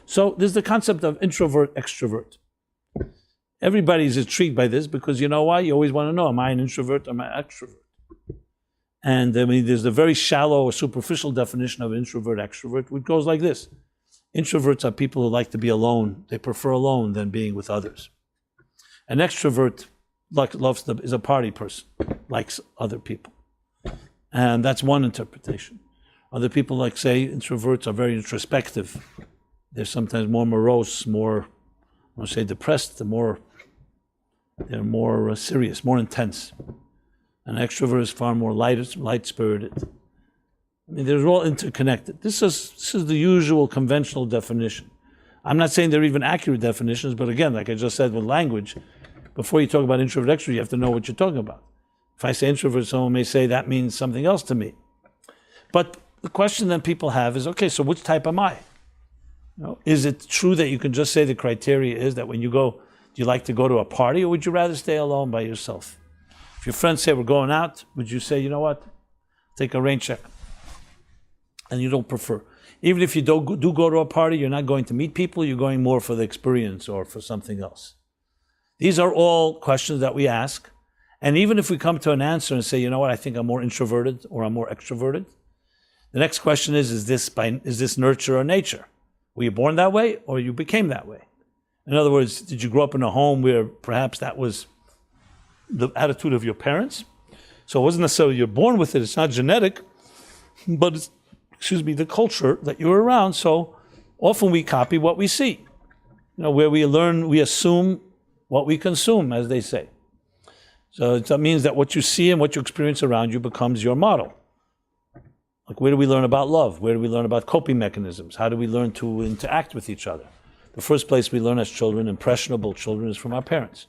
So there's the concept of introvert, extrovert. Everybody's intrigued by this because you know why? You always want to know, am I an introvert or am I an extrovert? And I mean, there's a very shallow or superficial definition of introvert, extrovert, which goes like this. Introverts are people who like to be alone. They prefer alone than being with others. An extrovert is a party person, likes other people. And that's one interpretation. Other people like say introverts are very introspective. They're sometimes more morose, more, I want to say depressed, they're more serious, more intense. An extrovert is far more light-spirited. I mean, they're all interconnected. This is the usual conventional definition. I'm not saying they're even accurate definitions, but again, like I just said with language, before you talk about introvert, extrovert, you have to know what you're talking about. If I say introvert, someone may say that means something else to me. But the question that people have is, okay, so which type am I? Is it true that you can just say the criteria is that when you go, do you like to go to a party or would you rather stay alone by yourself? If your friends say we're going out, would you say, you know what, take a rain check? And you don't prefer. Even if you do go to a party, you're not going to meet people, you're going more for the experience or for something else. These are all questions that we ask. And even if we come to an answer and say, you know what, I think I'm more introverted or I'm more extroverted, the next question is this nurture or nature? Were you born that way or you became that way? In other words, did you grow up in a home where perhaps that was the attitude of your parents? So it wasn't necessarily you're born with it, it's not genetic, but it's, the culture that you're around. So often we copy what we see. Where we learn, we assume what we consume, as they say. So that means that what you see and what you experience around you becomes your model. Like, where do we learn about love? Where do we learn about coping mechanisms? How do we learn to interact with each other? The first place we learn as children, impressionable children, is from our parents.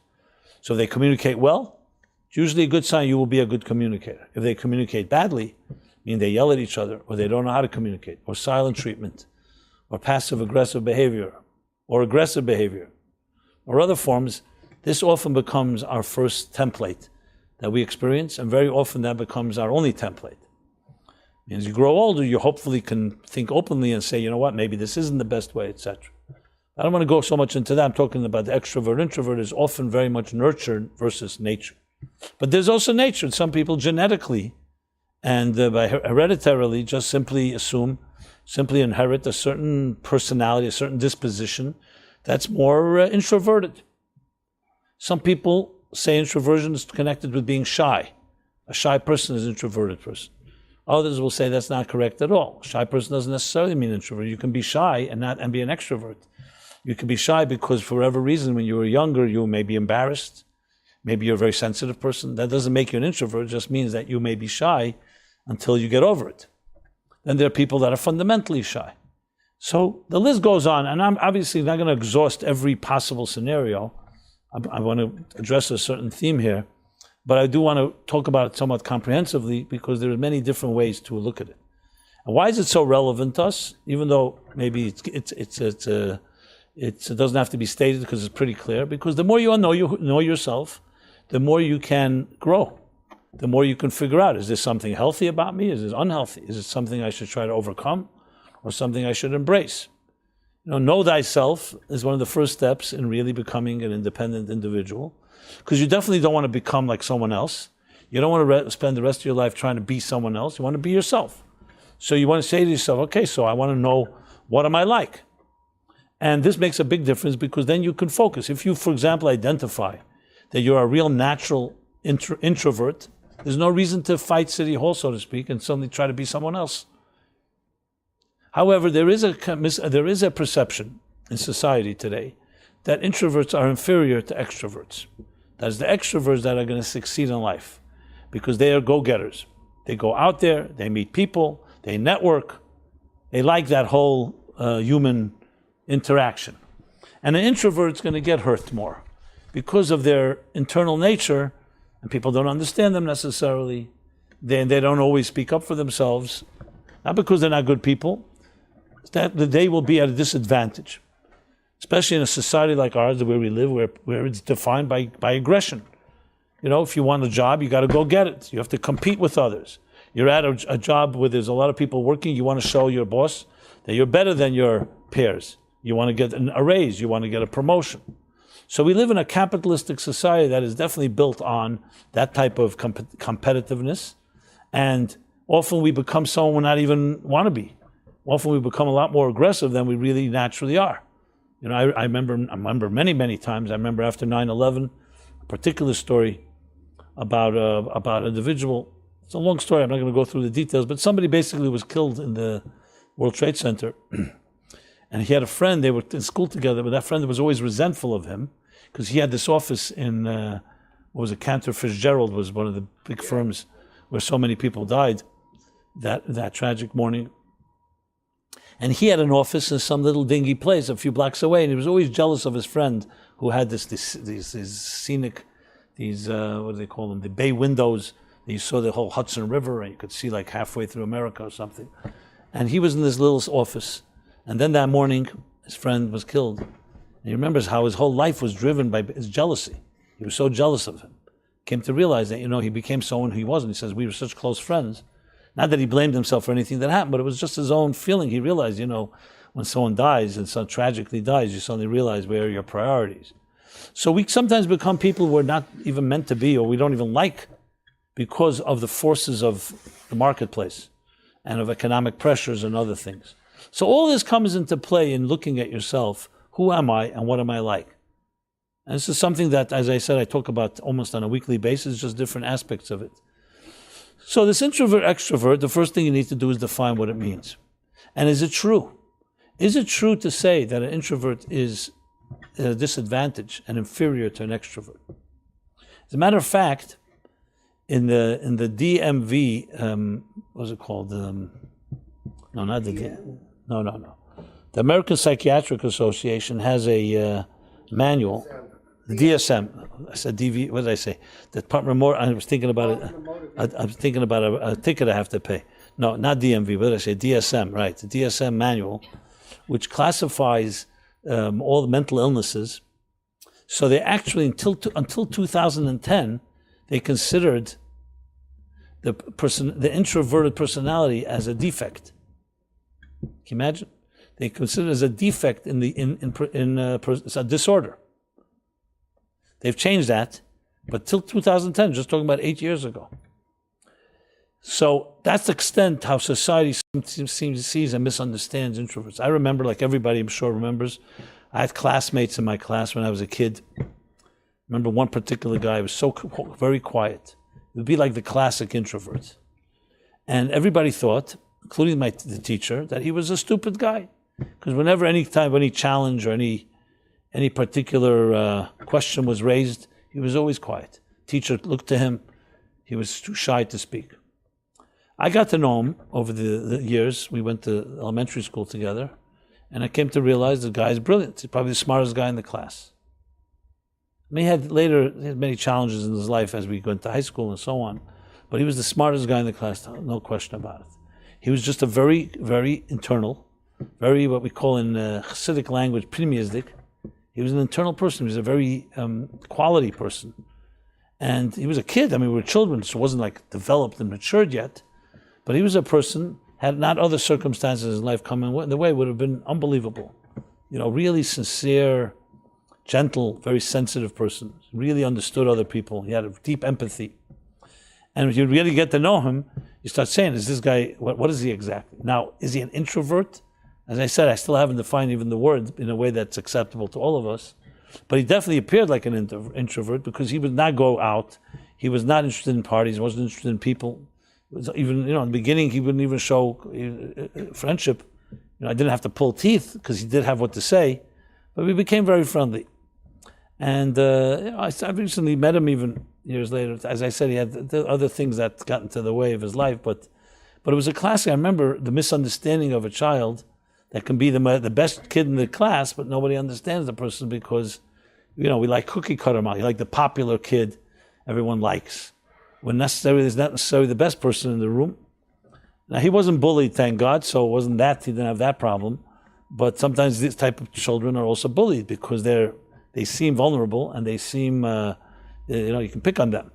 So if they communicate well, it's usually a good sign you will be a good communicator. If they communicate badly, meaning they yell at each other, or they don't know how to communicate, or silent treatment, or passive-aggressive behavior, or aggressive behavior, or other forms, this often becomes our first template that we experience, and very often that becomes our only template. And as you grow older, you hopefully can think openly and say, you know what, maybe this isn't the best way, etc. I don't want to go so much into that. I'm talking about the extrovert. Introvert is often very much nurtured versus nature. But there's also nature. Some people genetically and hereditarily just simply inherit a certain personality, a certain disposition that's more introverted. Some people say introversion is connected with being shy. A shy person is an introverted person. Others will say that's not correct at all. A shy person doesn't necessarily mean introvert. You can be shy and be an extrovert. You can be shy because for whatever reason, when you were younger, you may be embarrassed. Maybe you're a very sensitive person. That doesn't make you an introvert. It just means that you may be shy until you get over it. Then there are people that are fundamentally shy. So the list goes on, and I'm obviously not going to exhaust every possible scenario. I want to address a certain theme here, but I do want to talk about it somewhat comprehensively because there are many different ways to look at it. And why is it so relevant to us? Even though maybe it doesn't have to be stated because it's pretty clear. Because the more you know yourself, the more you can grow. The more you can figure out, is this something healthy about me? Is this unhealthy? Is it something I should try to overcome or something I should embrace? Know thyself is one of the first steps in really becoming an independent individual, because you definitely don't want to become like someone else. You don't want to spend the rest of your life trying to be someone else. You want to be yourself. So you want to say to yourself, okay, so I want to know, what am I like? And this makes a big difference because then you can focus. If you, for example, identify that you're a real natural introvert, there's no reason to fight City Hall, so to speak, and suddenly try to be someone else. However, there is a perception in society today that introverts are inferior to extroverts. That is the extroverts that are going to succeed in life because they are go-getters. They go out there, they meet people, they network, they like that whole human interaction. And an introvert's going to get hurt more because of their internal nature, and people don't understand them necessarily. They don't always speak up for themselves, not because they're not good people, it's that they will be at a disadvantage, especially in a society like ours, where we live, where it's defined by aggression. If you want a job, you got to go get it. You have to compete with others. You're at a job where there's a lot of people working. You want to show your boss that you're better than your peers. You want to get a raise. You want to get a promotion. So we live in a capitalistic society that is definitely built on that type of competitiveness. And often we become someone we not even want to be. Often we become a lot more aggressive than we really naturally are. You know, I remember many, many times. I remember after 9/11, a particular story about an individual. It's a long story. I'm not going to go through the details, but somebody basically was killed in the World Trade Center. And he had a friend, they were in school together, but that friend was always resentful of him because he had this office in, Cantor Fitzgerald was one of the big firms where so many people died that tragic morning. And he had an office in some little dingy place a few blocks away, and he was always jealous of his friend who had these scenic, what do they call them, the bay windows. You saw the whole Hudson River, and you could see like halfway through America or something. And he was in this little office. And then that morning, his friend was killed. And he remembers how his whole life was driven by his jealousy. He was so jealous of him. Came to realize that, he became someone who he wasn't. He says, we were such close friends. Not that he blamed himself for anything that happened, but it was just his own feeling. He realized, when someone dies and so tragically dies, you suddenly realize where are your priorities. So we sometimes become people we're not even meant to be, or we don't even like, because of the forces of the marketplace and of economic pressures and other things. So all this comes into play in looking at yourself. Who am I and what am I like? And this is something that, as I said, I talk about almost on a weekly basis, just different aspects of it. So this introvert, extrovert, the first thing you need to do is define what it means. And is it true? Is it true to say that an introvert is at a disadvantage and inferior to an extrovert? As a matter of fact, in the DMV, what's it called? No, not the DMV. No. The American Psychiatric Association has a manual, the DSM. I said DV. What did I say? The Department of Motor. I was thinking about it. I'm thinking about a ticket I have to pay. No, not DMV. What did I say? DSM. Right. The DSM manual, which classifies all the mental illnesses. So they actually until 2010, they considered the introverted personality as a defect. Can you imagine? They consider it as a defect it's a disorder. They've changed that, but till 2010, just talking about 8 years ago. So that's the extent how society sees and misunderstands introverts. I remember, like everybody I'm sure remembers, I had classmates in my class when I was a kid. I remember one particular guy was so very quiet. It would be like the classic introvert. And everybody thought, including the teacher, that he was a stupid guy. Because whenever any challenge or any particular question was raised, he was always quiet. Teacher looked to him, he was too shy to speak. I got to know him over the years. We went to elementary school together, and I came to realize the guy is brilliant. He's probably the smartest guy in the class. I mean, he had many challenges in his life as we went to high school and so on, but he was the smartest guy in the class, no question about it. He was just a very, very internal, very what we call in Hasidic language, pnimiizdik. He was an internal person. He was a very quality person. And he was a kid. I mean, we were children, so it wasn't like developed and matured yet. But he was a person, had not other circumstances in life come in the way, would have been unbelievable. Really sincere, gentle, very sensitive person. Really understood other people. He had a deep empathy. And if you really get to know him, you start saying, is this guy, what is he exactly? Now, is he an introvert? As I said, I still haven't defined even the word in a way that's acceptable to all of us. But he definitely appeared like an introvert because he would not go out. He was not interested in parties. He wasn't interested in people. Even, in the beginning, he wouldn't even show friendship. I didn't have to pull teeth because he did have what to say. But we became very friendly. And I recently met him even years later. As I said, he had other things that got into the way of his life. But it was a classic. I remember the misunderstanding of a child that can be the best kid in the class, but nobody understands the person because, we like cookie cutter model. You like the popular kid everyone likes. When there's not necessarily the best person in the room. Now, he wasn't bullied, thank God, so it wasn't that, he didn't have that problem. But sometimes this type of children are also bullied because they seem vulnerable and they seem, you can pick on them.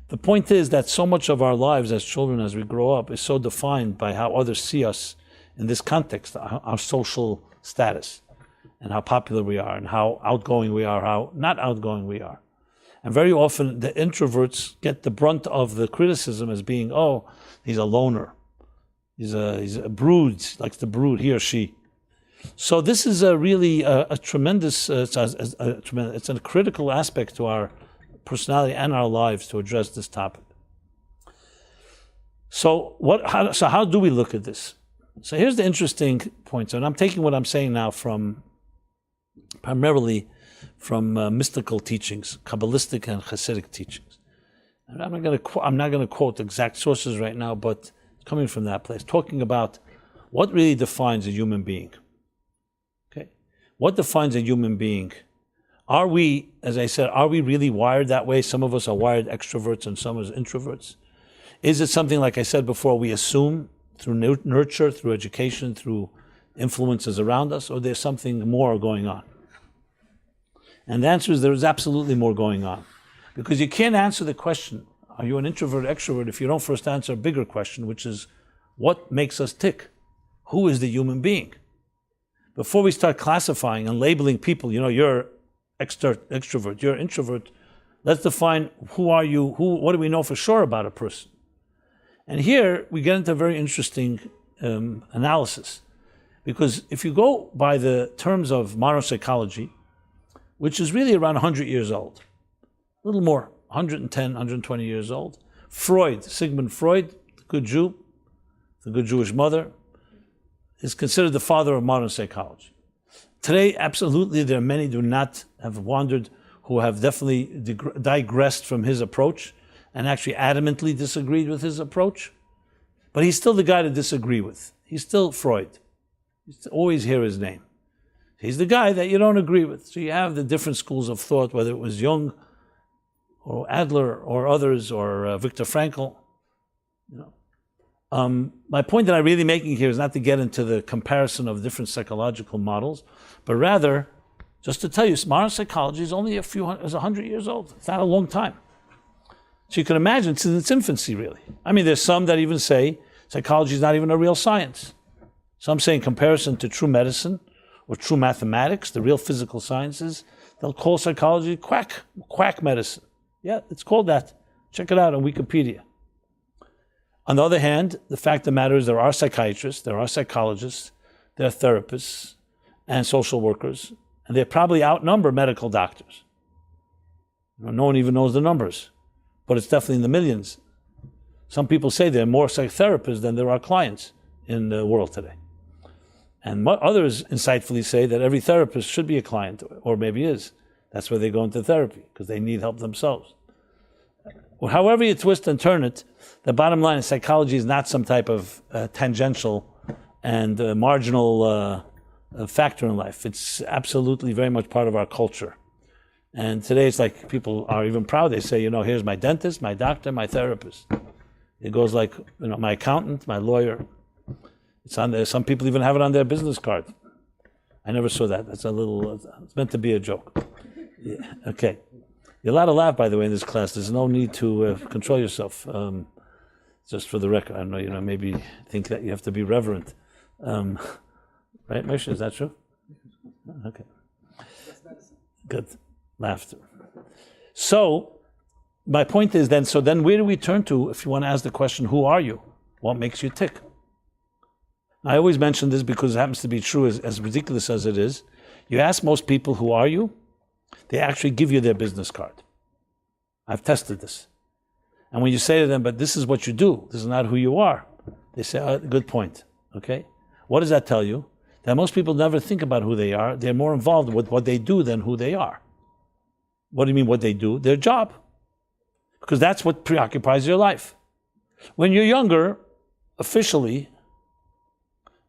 The point is that so much of our lives as children, as we grow up, is so defined by how others see us in this context, our social status. and how popular we are and how outgoing we are, how not outgoing we are. And very often the introverts get the brunt of the criticism as being, oh, he's a loner. He's a brood, likes to brood, he or she. So this is a tremendous, it's a critical aspect to our personality and our lives to address this topic. So how do we look at this? So here's the interesting point. So, and I'm taking what I'm saying now primarily from mystical teachings, Kabbalistic and Hasidic teachings. And I'm not going to quote exact sources right now, but coming from that place, talking about what really defines a human being. Okay, what defines a human being? Are we, as I said, are we really wired that way? Some of us are wired extroverts and some as introverts. Is it something, like I said before, we assume through nurture, through education, through influences around us, or there's something more going on? And the answer is there is absolutely more going on. Because you can't answer the question, are you an introvert or extrovert, if you don't first answer a bigger question, which is, what makes us tick? Who is the human being? Before we start classifying and labeling people, you're extrovert, you're introvert, let's define who are you, what do we know for sure about a person? And here we get into a very interesting analysis. Because if you go by the terms of modern psychology, which is really around 100 years old, a little more, 110, 120 years old. Sigmund Freud, the good Jew, the good Jewish mother, is considered the father of modern psychology. Today, absolutely, there are many who have wandered, who have definitely digressed from his approach and actually adamantly disagreed with his approach. But he's still the guy to disagree with. He's still Freud. You always hear his name. He's the guy that you don't agree with. So you have the different schools of thought, whether it was Jung or Adler or others or Viktor Frankl. My point that I'm really making here is not to get into the comparison of different psychological models, but rather just to tell you, modern psychology is only 100 years old. It's not a long time. So you can imagine it's in its infancy, really. I mean, there's some that even say psychology is not even a real science. Some say in comparison to true medicine or true mathematics, the real physical sciences, they'll call psychology quack medicine. Yeah, it's called that. Check it out on Wikipedia. On the other hand, the fact of the matter is there are psychiatrists, there are psychologists, there are therapists and social workers, and they probably outnumber medical doctors. No one even knows the numbers, but it's definitely in the millions. Some people say there are more psychotherapists than there are clients in the world today. And others insightfully say that every therapist should be a client, or maybe is. That's why they go into therapy, because they need help themselves. Well, however you twist and turn it, the bottom line is psychology is not some type of tangential and marginal factor in life. It's absolutely very much part of our culture. And today it's like people are even proud. They say, here's my dentist, my doctor, my therapist. It goes like, my accountant, my lawyer. It's on there. Some people even have it on their business card. I never saw that. That's it's meant to be a joke. Yeah. Okay. You're allowed to laugh, by the way, in this class. There's no need to control yourself. Just for the record, I know, maybe think that you have to be reverent. Right, Moshe, is that true? Okay. Good. Laughter. So, my point is then where do we turn to if you want to ask the question, who are you? What makes you tick? I always mention this because it happens to be true, as ridiculous as it is. You ask most people, who are you? They actually give you their business card. I've tested this. And when you say to them, but this is what you do, this is not who you are, they say, good point, okay? What does that tell you? That most people never think about who they are. They're more involved with what they do than who they are. What do you mean what they do? Their job. Because that's what preoccupies your life. When you're younger, officially,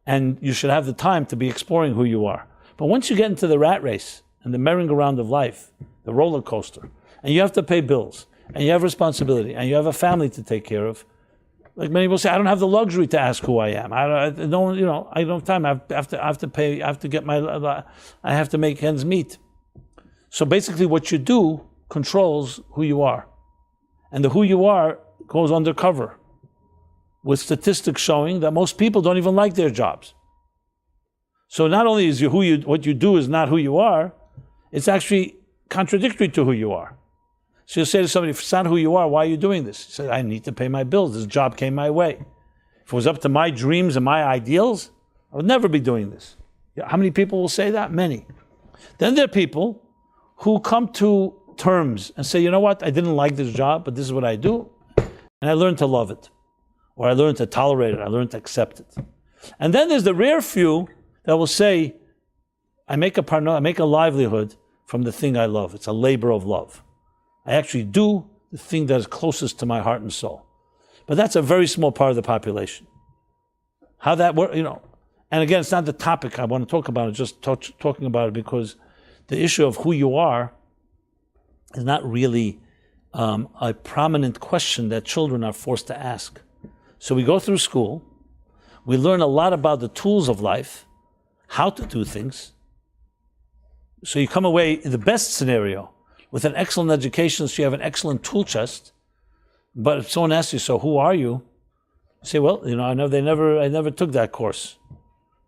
and you should have the time to be exploring who you are. But once you get into the rat race and the merry-go-round of life, the roller coaster, and you have to pay bills, and you have responsibility, and you have a family to take care of, like many people say, I don't have the luxury to ask who I am. I don't have time. I have to pay. I have to make ends meet. So basically, what you do controls who you are, and the who you are goes undercover, with statistics showing that most people don't even like their jobs. So not only is what you do is not who you are, it's actually contradictory to who you are. So you'll say to somebody, if it's not who you are, why are you doing this? You say, I need to pay my bills. This job came my way. If it was up to my dreams and my ideals, I would never be doing this. How many people will say that? Many. Then there are people who come to terms and say, you know what, I didn't like this job, but this is what I do. And I learned to love it. Or I learned to tolerate it. I learned to accept it. And then there's the rare few that will say, I make a livelihood from the thing I love. It's a labor of love. I actually do the thing that is closest to my heart and soul. But that's a very small part of the population. How that works, and again, it's not the topic I want to talk about. It's just talking about it because the issue of who you are is not really a prominent question that children are forced to ask. So we go through school, we learn a lot about the tools of life, how to do things. So you come away in the best scenario with an excellent education, so you have an excellent tool chest. But if someone asks you, so who are you? You say, well, I never took that course.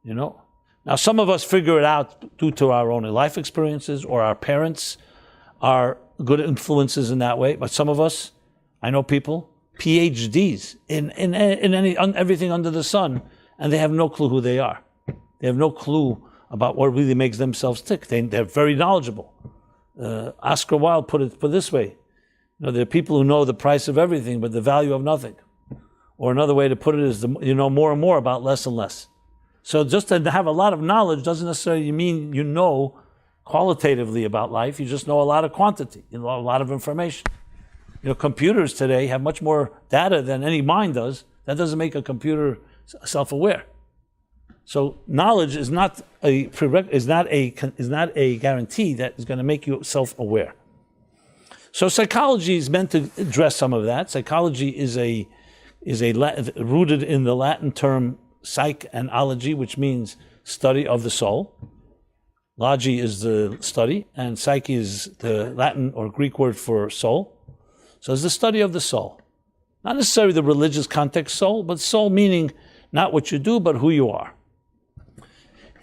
Now some of us figure it out due to our own life experiences, or our parents are good influences in that way. But some of us, I know people, PhDs in everything under the sun, and they have no clue who they are. They have no clue about what really makes themselves tick. They're very knowledgeable. Oscar Wilde put it this way. There are people who know the price of everything, but the value of nothing. Or another way to put it is, you know more and more about less and less. So just to have a lot of knowledge doesn't necessarily mean you know qualitatively about life. You just know a lot of quantity, a lot of information. Computers today have much more data than any mind does. That doesn't make a computer self-aware. So knowledge is not a guarantee that is going to make you self-aware. So psychology is meant to address some of that. Psychology is rooted in the Latin term psych and ology, which means study of the soul. Logy is the study, and psyche is the Latin or Greek word for soul. So it's the study of the soul. Not necessarily the religious context soul, but soul meaning not what you do, but who you are.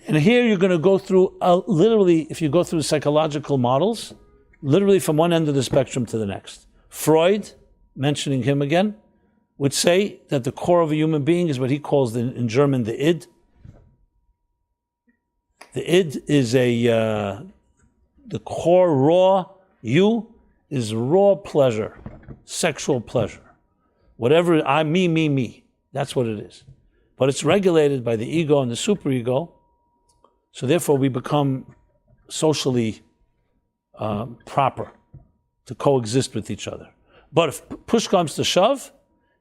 And here you're going to go through, literally, if you go through psychological models, literally from one end of the spectrum to the next. Freud, mentioning him again, would say that the core of a human being is what he calls in German the id. The id is the core raw you is raw pleasure, sexual pleasure. Whatever, me. That's what it is. But it's regulated by the ego and the superego. So therefore we become socially proper to coexist with each other. But if push comes to shove,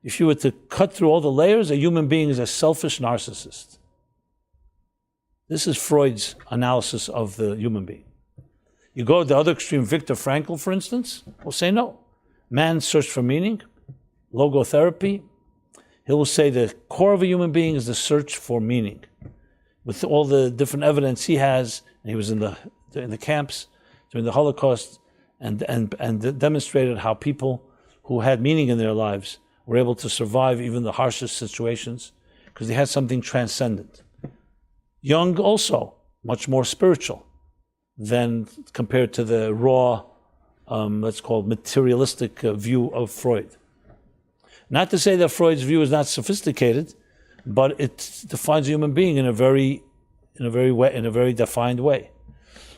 if you were to cut through all the layers, a human being is a selfish narcissist. This is Freud's analysis of the human being. You go to the other extreme, Viktor Frankl, for instance, will say no. Man's search for meaning, logotherapy. He will say the core of a human being is the search for meaning. With all the different evidence he has, and he was in the camps during the Holocaust, and demonstrated how people who had meaning in their lives were able to survive even the harshest situations because they had something transcendent. Jung also, much more spiritual than compared to the raw, let's call it materialistic view of Freud. Not to say that Freud's view is not sophisticated, but it defines a human being in a very defined way.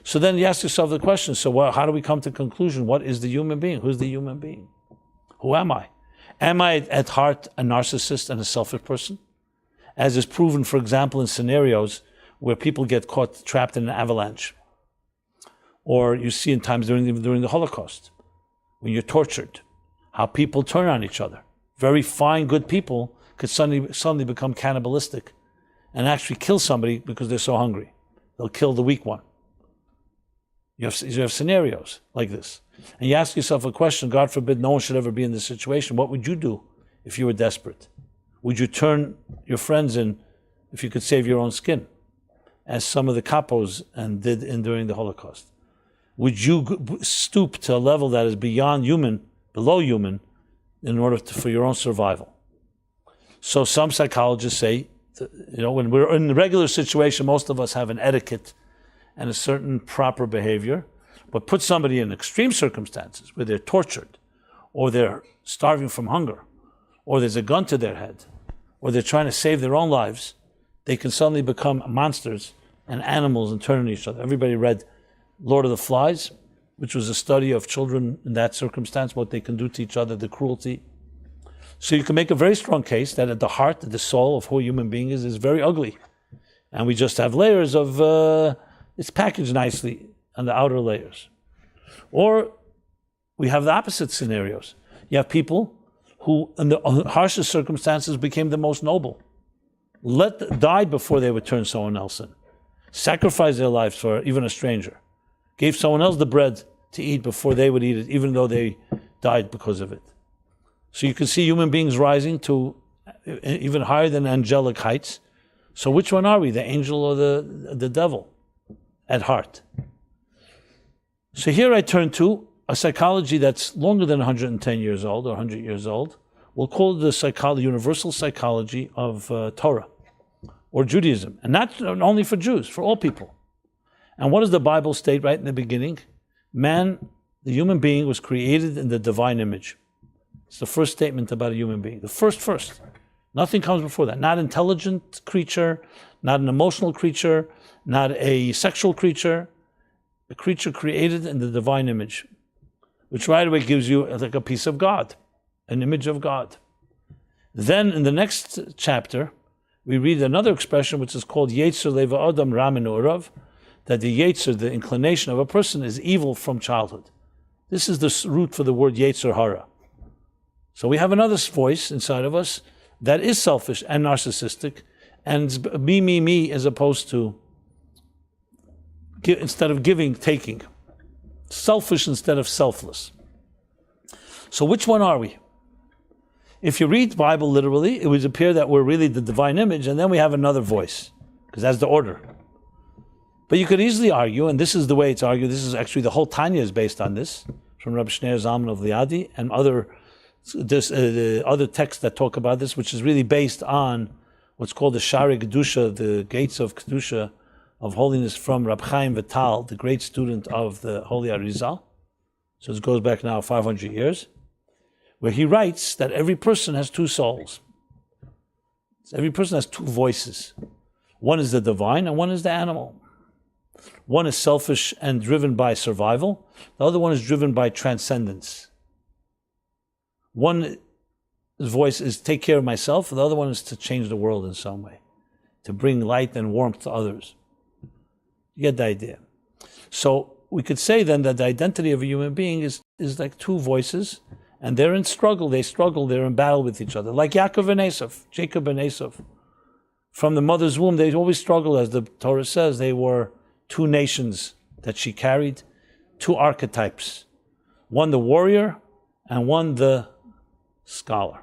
So then you ask yourself the question, how do we come to the conclusion? What is the human being? Who's the human being? Who am I? Am I at heart a narcissist and a selfish person? As is proven, for example, in scenarios where people get caught trapped in an avalanche. Or you see in times during the Holocaust, when you're tortured, how people turn on each other. Very fine, good people could suddenly become cannibalistic and actually kill somebody because they're so hungry. They'll kill the weak one. You have scenarios like this. And you ask yourself a question, God forbid no one should ever be in this situation. What would you do if you were desperate? Would you turn your friends in if you could save your own skin, as some of the capos did during the Holocaust? Would you stoop to a level that is beyond human, below human, in order for your own survival? So some psychologists say when we're in a regular situation, most of us have an etiquette and a certain proper behavior. But put somebody in extreme circumstances where they're tortured, or they're starving from hunger, or there's a gun to their head, or they're trying to save their own lives, they can suddenly become monsters and animals and turn on each other. Everybody read Lord of the Flies, which was a study of children in that circumstance, what they can do to each other, the cruelty. So you can make a very strong case that at the heart, the soul of who a human being is very ugly. And we just have layers of, it's packaged nicely on the outer layers. Or we have the opposite scenarios. You have people who, in the harshest circumstances, became the most noble. Died before they would turn someone else in. Sacrificed their lives for even a stranger. Gave someone else the bread to eat before they would eat it, even though they died because of it. So you can see human beings rising to even higher than angelic heights. So which one are we, the angel or the devil at heart? So here I turn to a psychology that's longer than 110 years old or 100 years old. We'll call it the universal psychology of Torah or Judaism. And not only for Jews, for all people. And what does the Bible state right in the beginning? Man, the human being, was created in the divine image. It's the first statement about a human being. The first. Nothing comes before that. Not intelligent creature, not an emotional creature, not a sexual creature. A creature created in the divine image, which right away gives you like a piece of God, an image of God. Then in the next chapter, we read another expression which is called Yetzer Leva Adam Ra Min Urav, that the Yetzer, the inclination of a person, is evil from childhood. This is the root for the word Yetzer Hara. So we have another voice inside of us that is selfish and narcissistic, and it's me, as opposed to instead of giving, taking. Selfish instead of selfless. So which one are we? If you read the Bible literally, it would appear that we're really the divine image, and then we have another voice, because that's the order. But you could easily argue, and this is the way it's argued, this is actually, the whole Tanya is based on this, from Rabbi Shneir Zalman of Liadi, and other texts that talk about this, which is really based on what's called the Shari Kedusha, the gates of Kedusha, of holiness, from Rab Chaim Vital, the great student of the Holy Arizal. So it goes back now 500 years, where he writes that every person has two souls. Every person has two voices. One is the divine and one is the animal. One is selfish and driven by survival. The other one is driven by transcendence. One voice is take care of myself, the other one is to change the world in some way, to bring light and warmth to others. You get the idea. So we could say then that the identity of a human being is like two voices, and they're in struggle, they're in battle with each other. Like Yaakov and Esav, Jacob and Esav. From the mother's womb, they always struggled, as the Torah says. They were two nations that she carried, two archetypes. One the warrior, and one the scholar.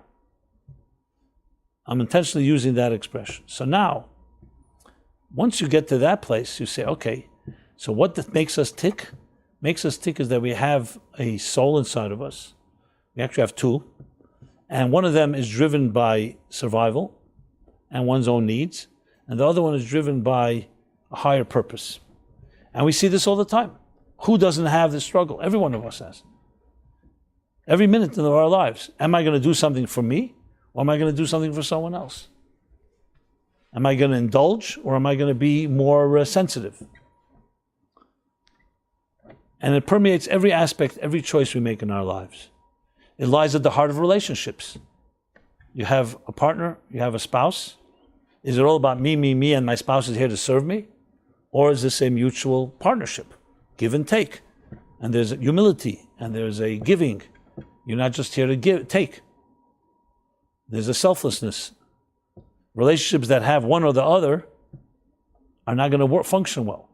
I'm intentionally using that expression. So now, once you get to that place, you say, okay, so what makes us tick? Makes us tick is that we have a soul inside of us. We actually have two. And one of them is driven by survival and one's own needs. And the other one is driven by a higher purpose. And we see this all the time. Who doesn't have this struggle? Every one of us has. Every minute of our lives. Am I going to do something for me? Or am I going to do something for someone else? Am I going to indulge, or am I going to be more sensitive? And it permeates every aspect, every choice we make in our lives. It lies at the heart of relationships. You have a partner, you have a spouse. Is it all about me, and my spouse is here to serve me? Or is this a mutual partnership? Give and take. And there's humility, and there's a giving. You're not just here to take. There's a selflessness. Relationships that have one or the other are not going to function well.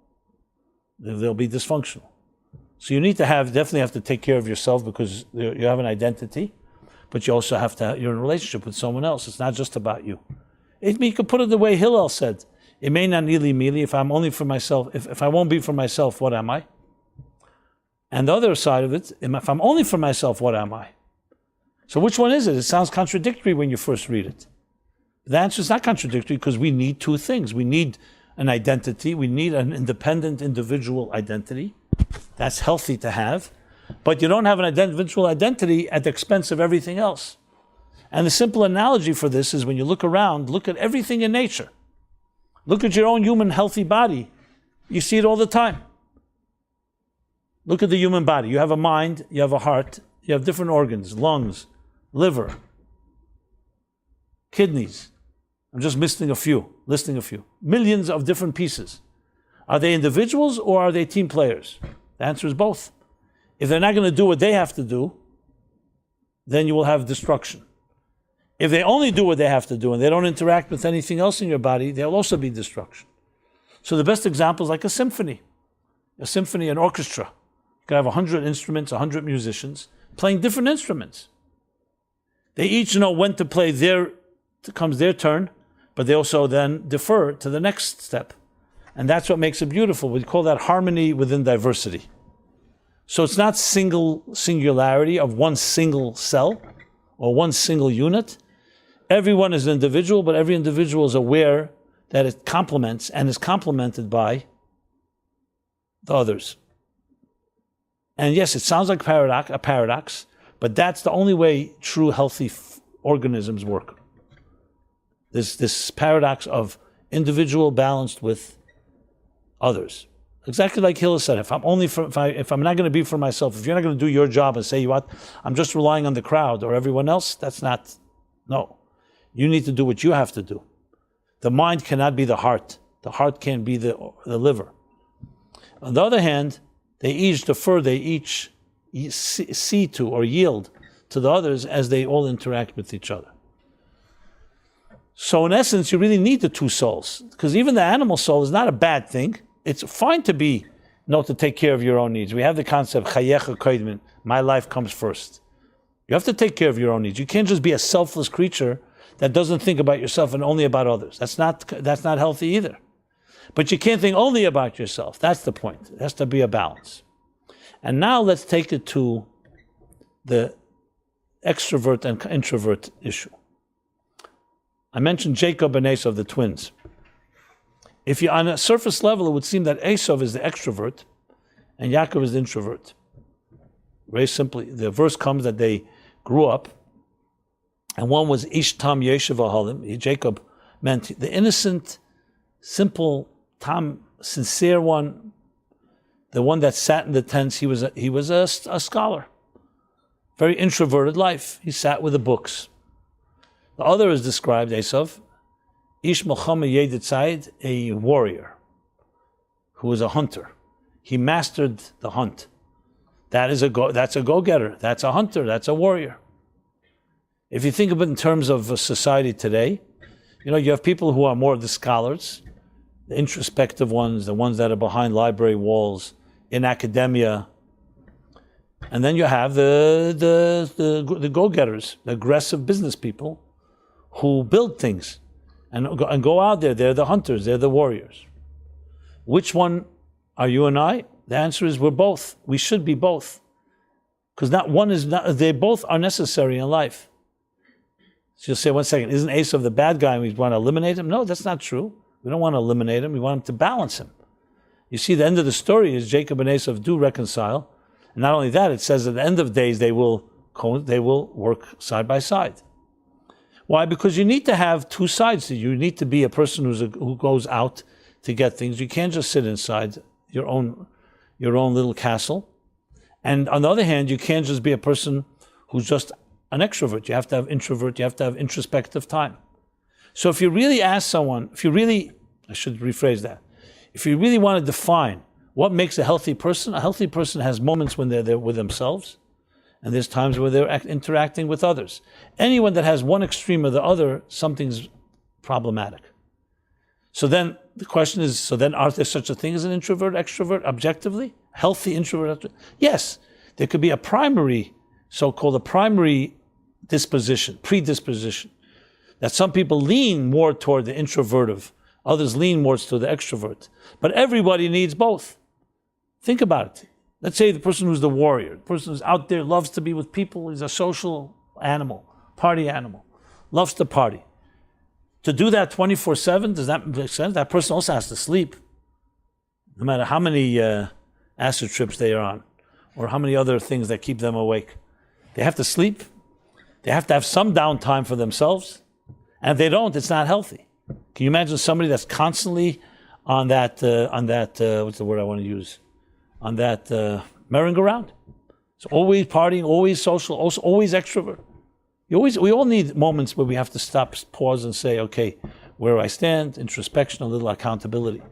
They'll be dysfunctional. So you need to definitely have to take care of yourself, because you have an identity, but you also you're in a relationship with someone else. It's not just about you. You could put it the way Hillel said, it may not nearly me, if I'm only for myself, if I won't be for myself, what am I? And the other side of it, if I'm only for myself, what am I? So which one is it? It sounds contradictory when you first read it. The answer is not contradictory because we need two things. We need an identity. We need an independent individual identity. That's healthy to have. But you don't have an individual identity at the expense of everything else. And the simple analogy for this is when you look around, look at everything in nature. Look at your own human healthy body. You see it all the time. Look at the human body. You have a mind, you have a heart, you have different organs, lungs, liver, kidneys. I'm just listing a few. Millions of different pieces. Are they individuals or are they team players? The answer is both. If they're not going to do what they have to do, then you will have destruction. If they only do what they have to do and they don't interact with anything else in your body, there'll also be destruction. So the best example is like a symphony, an orchestra. You can have 100 instruments, 100 musicians playing different instruments. They each know when to play comes their turn, but they also then defer to the next step. And that's what makes it beautiful. We call that harmony within diversity. So it's not singularity of one single cell or one single unit. Everyone is an individual, but every individual is aware that it complements and is complemented by the others. And yes, it sounds like a paradox, but that's the only way true healthy organisms work. This paradox of individual balanced with others. Exactly like Hillel said, if I'm not going to be for myself, if you're not going to do your job and say, I'm just relying on the crowd or everyone else, no. You need to do what you have to do. The mind cannot be the heart. The heart can't be the liver. On the other hand, they each defer, they each see to or yield to the others as they all interact with each other. So in essence, you really need the two souls, because even the animal soul is not a bad thing. It's fine to to take care of your own needs. We have the concept, chayecha koidmin, my life comes first. You have to take care of your own needs. You can't just be a selfless creature that doesn't think about yourself and only about others. That's not healthy either. But you can't think only about yourself. That's the point. It has to be a balance. And now let's take it to the extrovert and introvert issue. I mentioned Jacob and Esau, the twins. If you're on a surface level, it would seem that Esau is the extrovert and Yaakov is the introvert. Very simply, the verse comes that they grew up, and one was Ish Tam Yeshiv Ahalim. Jacob meant the innocent, simple, Tam, sincere one, the one that sat in the tents. He was a scholar, very introverted life. He sat with the books. The other is described, Esav, Ish Melchama Yedid Tzayid, a warrior who was a hunter. He mastered the hunt. That's a go-getter. That's a hunter. That's a warrior. If you think of it in terms of society today, you have people who are more the scholars, the introspective ones, the ones that are behind library walls, in academia. And then you have the go-getters, the aggressive business people who build things and go out there. They're the hunters. They're the warriors. Which one are you and I? The answer is we're both. We should be both. Because they both are necessary in life. So you'll say, one second, isn't Esau the bad guy and we want to eliminate him? No, that's not true. We don't want to eliminate him. We want him to balance him. You see, the end of the story is Jacob and Esau do reconcile. And not only that, it says at the end of days they will work side by side. Why? Because you need to have two sides. You need to be a person who goes out to get things. You can't just sit inside your own little castle. And on the other hand, you can't just be a person who's just an extrovert. You have to have introvert. You have to have introspective time. So if you really ask someone, I should rephrase that. If you really want to define what makes a healthy person has moments when they're there with themselves, and there's times where they're interacting with others. Anyone that has one extreme or the other, something's problematic. So then the question is, are there such a thing as an introvert, extrovert, objectively? Healthy introvert, extrovert? Yes. There could be a primary predisposition, that some people lean more toward the introvertive, others lean more to the extrovert. But everybody needs both. Think about it. Let's say the person who's the warrior, the person who's out there, loves to be with people, he's a social animal, party animal, loves to party. To do that 24/7, does that make sense? That person also has to sleep, no matter how many acid trips they are on, or how many other things that keep them awake. They have to sleep. They have to have some downtime for themselves. And if they don't, it's not healthy. Can you imagine somebody that's constantly on that what's the word I want to use? On that merry-go-round. It's always partying, always social, also always extrovert. We all need moments where we have to stop, pause, and say, okay, where do I stand? Introspection, a little accountability.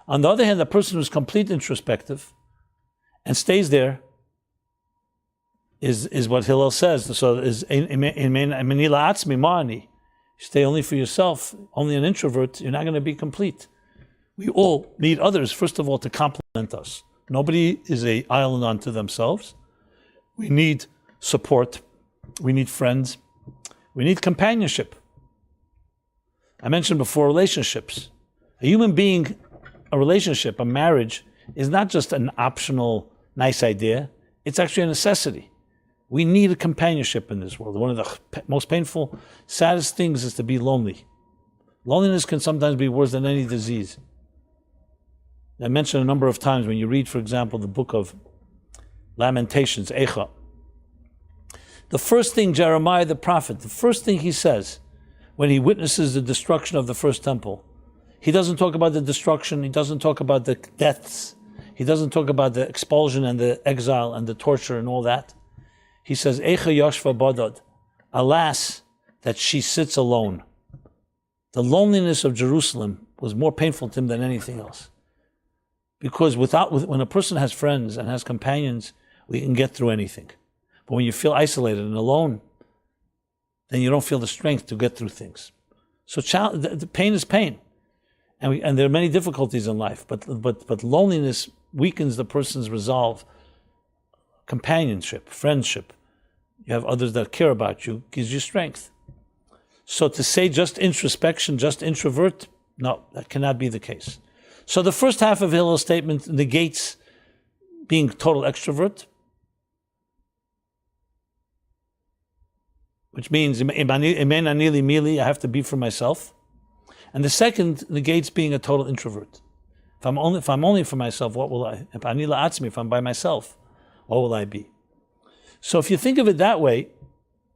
On the other hand, the person who's complete introspective and stays there is what Hillel says. So is stay only for yourself, only an introvert, you're not going to be complete. We all need others, first of all, to complement us. Nobody is an island unto themselves. We need support. We need friends. We need companionship. I mentioned before relationships. A human being, a relationship, a marriage, is not just an optional, nice idea. It's actually a necessity. We need a companionship in this world. One of the most painful, saddest things is to be lonely. Loneliness can sometimes be worse than any disease. I mentioned a number of times when you read, for example, the book of Lamentations, Eicha. The first thing Jeremiah the prophet, the first thing he says when he witnesses the destruction of the first temple, he doesn't talk about the destruction, he doesn't talk about the deaths, he doesn't talk about the expulsion and the exile and the torture and all that. He says, Eicha Yashva Badad, alas, that she sits alone. The loneliness of Jerusalem was more painful to him than anything else. Because when a person has friends and has companions, we can get through anything. But when you feel isolated and alone, then you don't feel the strength to get through things. So the pain is pain. And there are many difficulties in life, but loneliness weakens the person's resolve. Companionship, friendship, you have others that care about you, gives you strength. So to say just introspection, just introvert, no, that cannot be the case. So the first half of Hillel's statement negates being total extrovert, which means I have to be for myself. And the second negates being a total introvert. If I'm only for myself, what will I? If I'm by myself, what will I be? So if you think of it that way,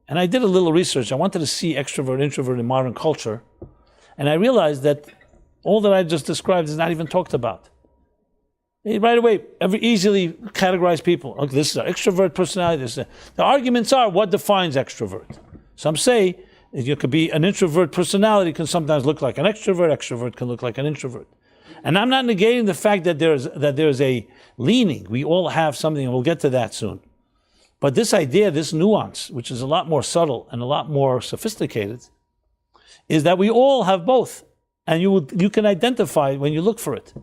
and I did a little research, I wanted to see extrovert, introvert in modern culture, and I realized that all that I just described is not even talked about. Right away, easily categorize people. Okay, this is an extrovert personality. The arguments are, what defines extrovert? Some say you could be an introvert personality can sometimes look like an extrovert. Extrovert can look like an introvert. And I'm not negating the fact that there's a leaning. We all have something, and we'll get to that soon. But this idea, this nuance, which is a lot more subtle and a lot more sophisticated, is that we all have both. And you can identify when you look for it.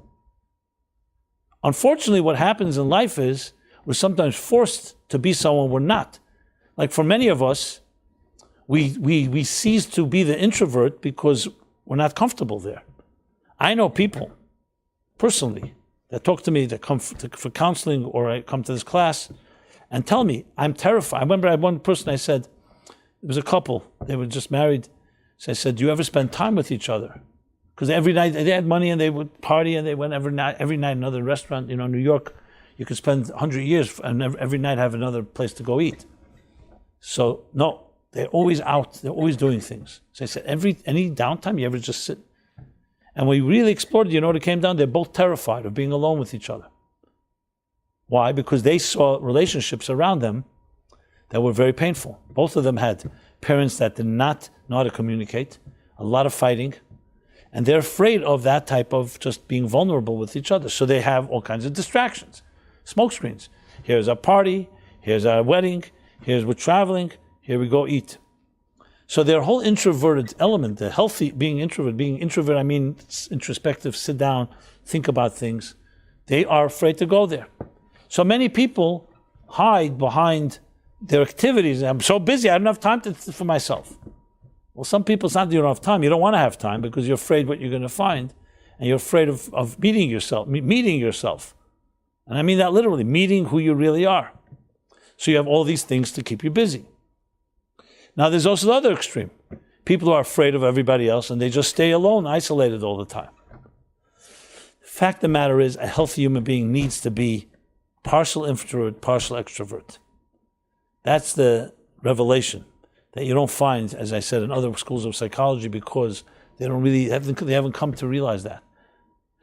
Unfortunately, what happens in life is we're sometimes forced to be someone we're not. Like for many of us, we cease to be the introvert because we're not comfortable there. I know people, personally, that talk to me, that come for counseling, or I come to this class, and tell me, I'm terrified. I remember I had one person, I said, it was a couple, they were just married. So I said, do you ever spend time with each other? Because every night they had money and they would party and they went every night another restaurant. New York, you could spend 100 years and every night have another place to go eat. So no, they're always out. They're always doing things. So I said, any downtime you ever just sit? And we really explored, what it came down? They're both terrified of being alone with each other. Why? Because they saw relationships around them that were very painful. Both of them had parents that did not know how to communicate, a lot of fighting, and they're afraid of that type of just being vulnerable with each other. So they have all kinds of distractions, smoke screens. Here's our party, here's our wedding, here's we're traveling, here we go eat. So their whole introverted element, the healthy being introvert, I mean introspective, sit down, think about things, they are afraid to go there. So many people hide behind their activities. I'm so busy, I don't have time for myself. Well, some people, it's not that you don't have time. You don't want to have time because you're afraid what you're going to find. And you're afraid of meeting yourself. And I mean that literally, meeting who you really are. So you have all these things to keep you busy. Now, there's also the other extreme. People who are afraid of everybody else and they just stay alone, isolated all the time. Fact of the matter is, a healthy human being needs to be partial introvert, partial extrovert. That's the revelation that you don't find, as I said, in other schools of psychology, because they haven't come to realize that.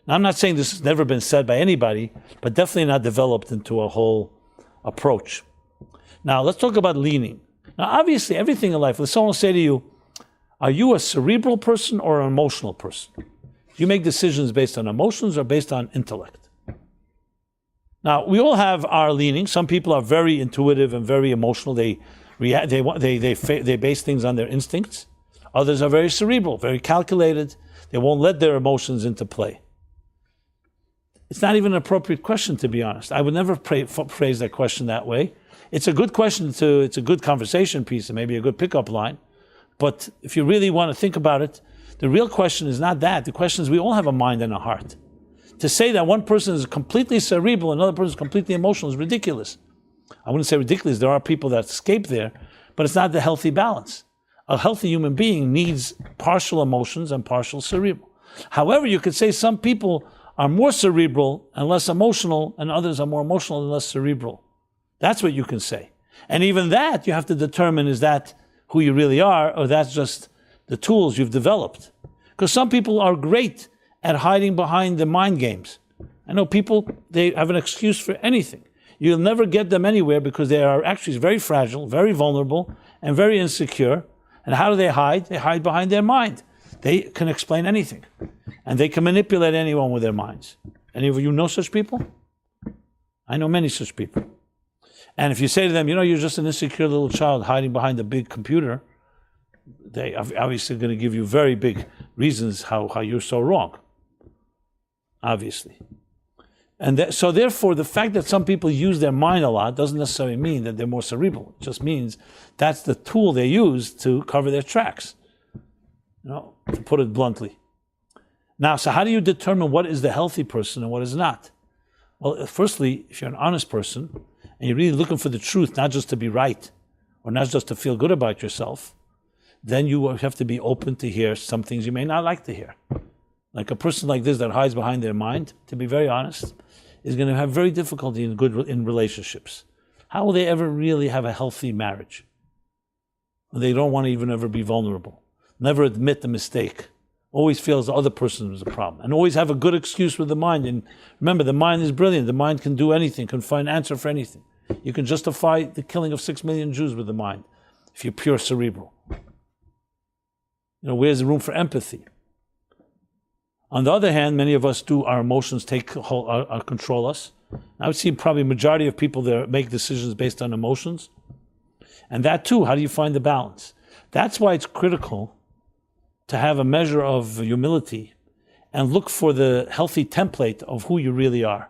Now, I'm not saying this has never been said by anybody, but definitely not developed into a whole approach. Now, let's talk about leaning. Now, obviously, everything in life, if someone will say to you, are you a cerebral person or an emotional person? Do you make decisions based on emotions or based on intellect? Now, we all have our leaning. Some people are very intuitive and very emotional. They base things on their instincts. Others are very cerebral, very calculated. They won't let their emotions into play. It's not even an appropriate question, to be honest. I would never phrase that question that way. It's a good question it's a good conversation piece and maybe a good pickup line. But if you really want to think about it, the real question is not that. The question is, we all have a mind and a heart. To say that one person is completely cerebral and another person is completely emotional is ridiculous. I wouldn't say ridiculous. There are people that escape there, but it's not the healthy balance. A healthy human being needs partial emotions and partial cerebral. However, you could say some people are more cerebral and less emotional, and others are more emotional and less cerebral. That's what you can say. And even that, you have to determine, is that who you really are, or that's just the tools you've developed? Because some people are great at hiding behind the mind games. I know people, they have an excuse for anything. You'll never get them anywhere because they are actually very fragile, very vulnerable, and very insecure. And how do they hide? They hide behind their mind. They can explain anything. And they can manipulate anyone with their minds. Any of you know such people? I know many such people. And if you say to them, you're just an insecure little child hiding behind a big computer, they are obviously going to give you very big reasons how you're so wrong. Obviously. And so therefore, the fact that some people use their mind a lot doesn't necessarily mean that they're more cerebral. It just means that's the tool they use to cover their tracks, to put it bluntly. Now, so how do you determine what is the healthy person and what is not? Well, firstly, if you're an honest person and you're really looking for the truth, not just to be right or not just to feel good about yourself, then you have to be open to hear some things you may not like to hear. Like a person like this that hides behind their mind, to be very honest, is going to have very difficulty in relationships. How will they ever really have a healthy marriage? They don't want to even ever be vulnerable. Never admit the mistake. Always feels the other person is a problem. And always have a good excuse with the mind. And remember, the mind is brilliant. The mind can do anything, can find an answer for anything. You can justify the killing of 6 million Jews with the mind if you're pure cerebral. Where's the room for empathy? On the other hand, many of us our emotions control us. I would see probably a majority of people there make decisions based on emotions. And that too, how do you find the balance? That's why it's critical to have a measure of humility and look for the healthy template of who you really are.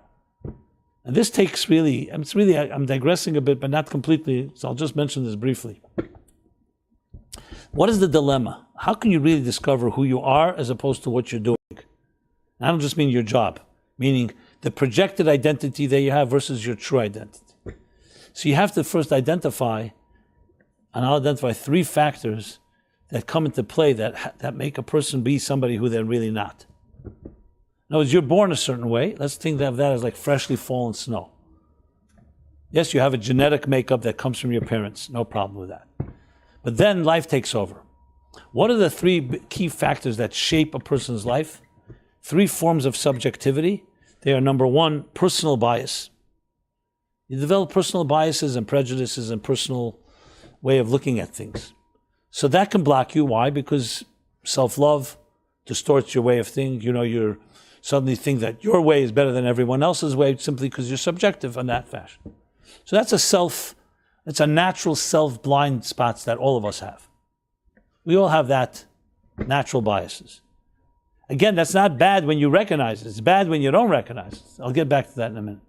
And this takes I'm digressing a bit, but not completely, so I'll just mention this briefly. What is the dilemma? How can you really discover who you are as opposed to what you're doing? I don't just mean your job, meaning the projected identity that you have versus your true identity. So you have to first identify, and I'll identify 3 factors that come into play that make a person be somebody who they're really not. In other words, you're born a certain way. Let's think of that as like freshly fallen snow. Yes, you have a genetic makeup that comes from your parents. No problem with that. But then life takes over. What are the 3 key factors that shape a person's life? 3 forms of subjectivity. They are, number 1, personal bias. You develop personal biases and prejudices and personal way of looking at things. So that can block you. Why? Because self-love distorts your way of thinking. You suddenly think that your way is better than everyone else's way simply because you're subjective in that fashion. So that's it's a natural self-blind spots that all of us have. We all have that natural biases. Again, that's not bad when you recognize it. It's bad when you don't recognize it. I'll get back to that in a minute.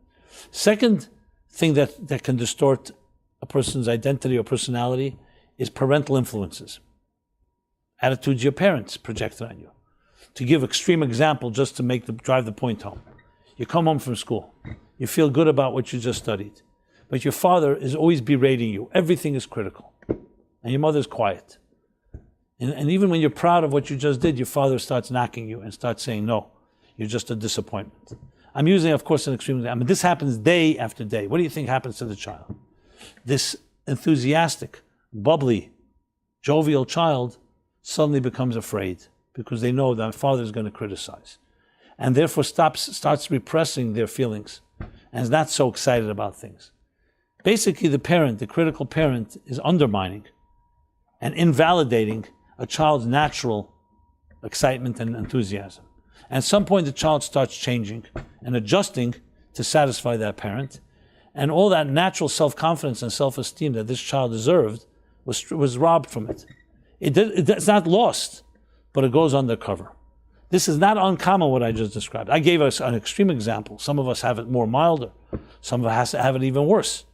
Second thing that can distort a person's identity or personality is parental influences. Attitudes your parents projected on you. To give extreme example, just to drive the point home. You come home from school. You feel good about what you just studied. But your father is always berating you. Everything is critical. And your mother's quiet. And even when you're proud of what you just did, your father starts knocking you and starts saying, no, you're just a disappointment. I'm using, of course, an extreme example. I mean, this happens day after day. What do you think happens to the child? This enthusiastic, bubbly, jovial child suddenly becomes afraid because they know that father is going to criticize. And therefore starts repressing their feelings and is not so excited about things. Basically, the parent, the critical parent, is undermining and invalidating a child's natural excitement and enthusiasm. At some point, the child starts changing and adjusting to satisfy that parent. And all that natural self-confidence and self-esteem that this child deserved was robbed from it. It's not lost, but it goes undercover. This is not uncommon, what I just described. I gave us an extreme example. Some of us have it more milder. Some of us have it even worse.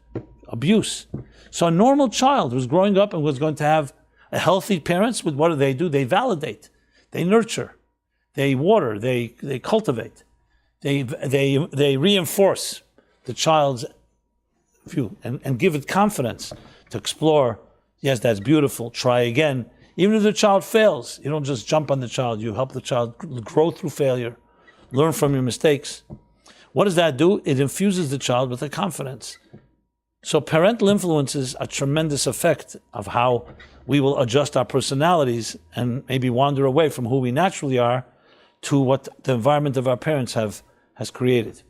Abuse. So a normal child who's growing up and was going to have a healthy parents, what do? They validate. They nurture. They water. They cultivate. They reinforce the child's view and give it confidence to explore. Yes, that's beautiful. Try again. Even if the child fails, you don't just jump on the child. You help the child grow through failure, learn from your mistakes. What does that do? It infuses the child with a confidence. So parental influences a tremendous effect of how we will adjust our personalities and maybe wander away from who we naturally are to what the environment of our parents has created.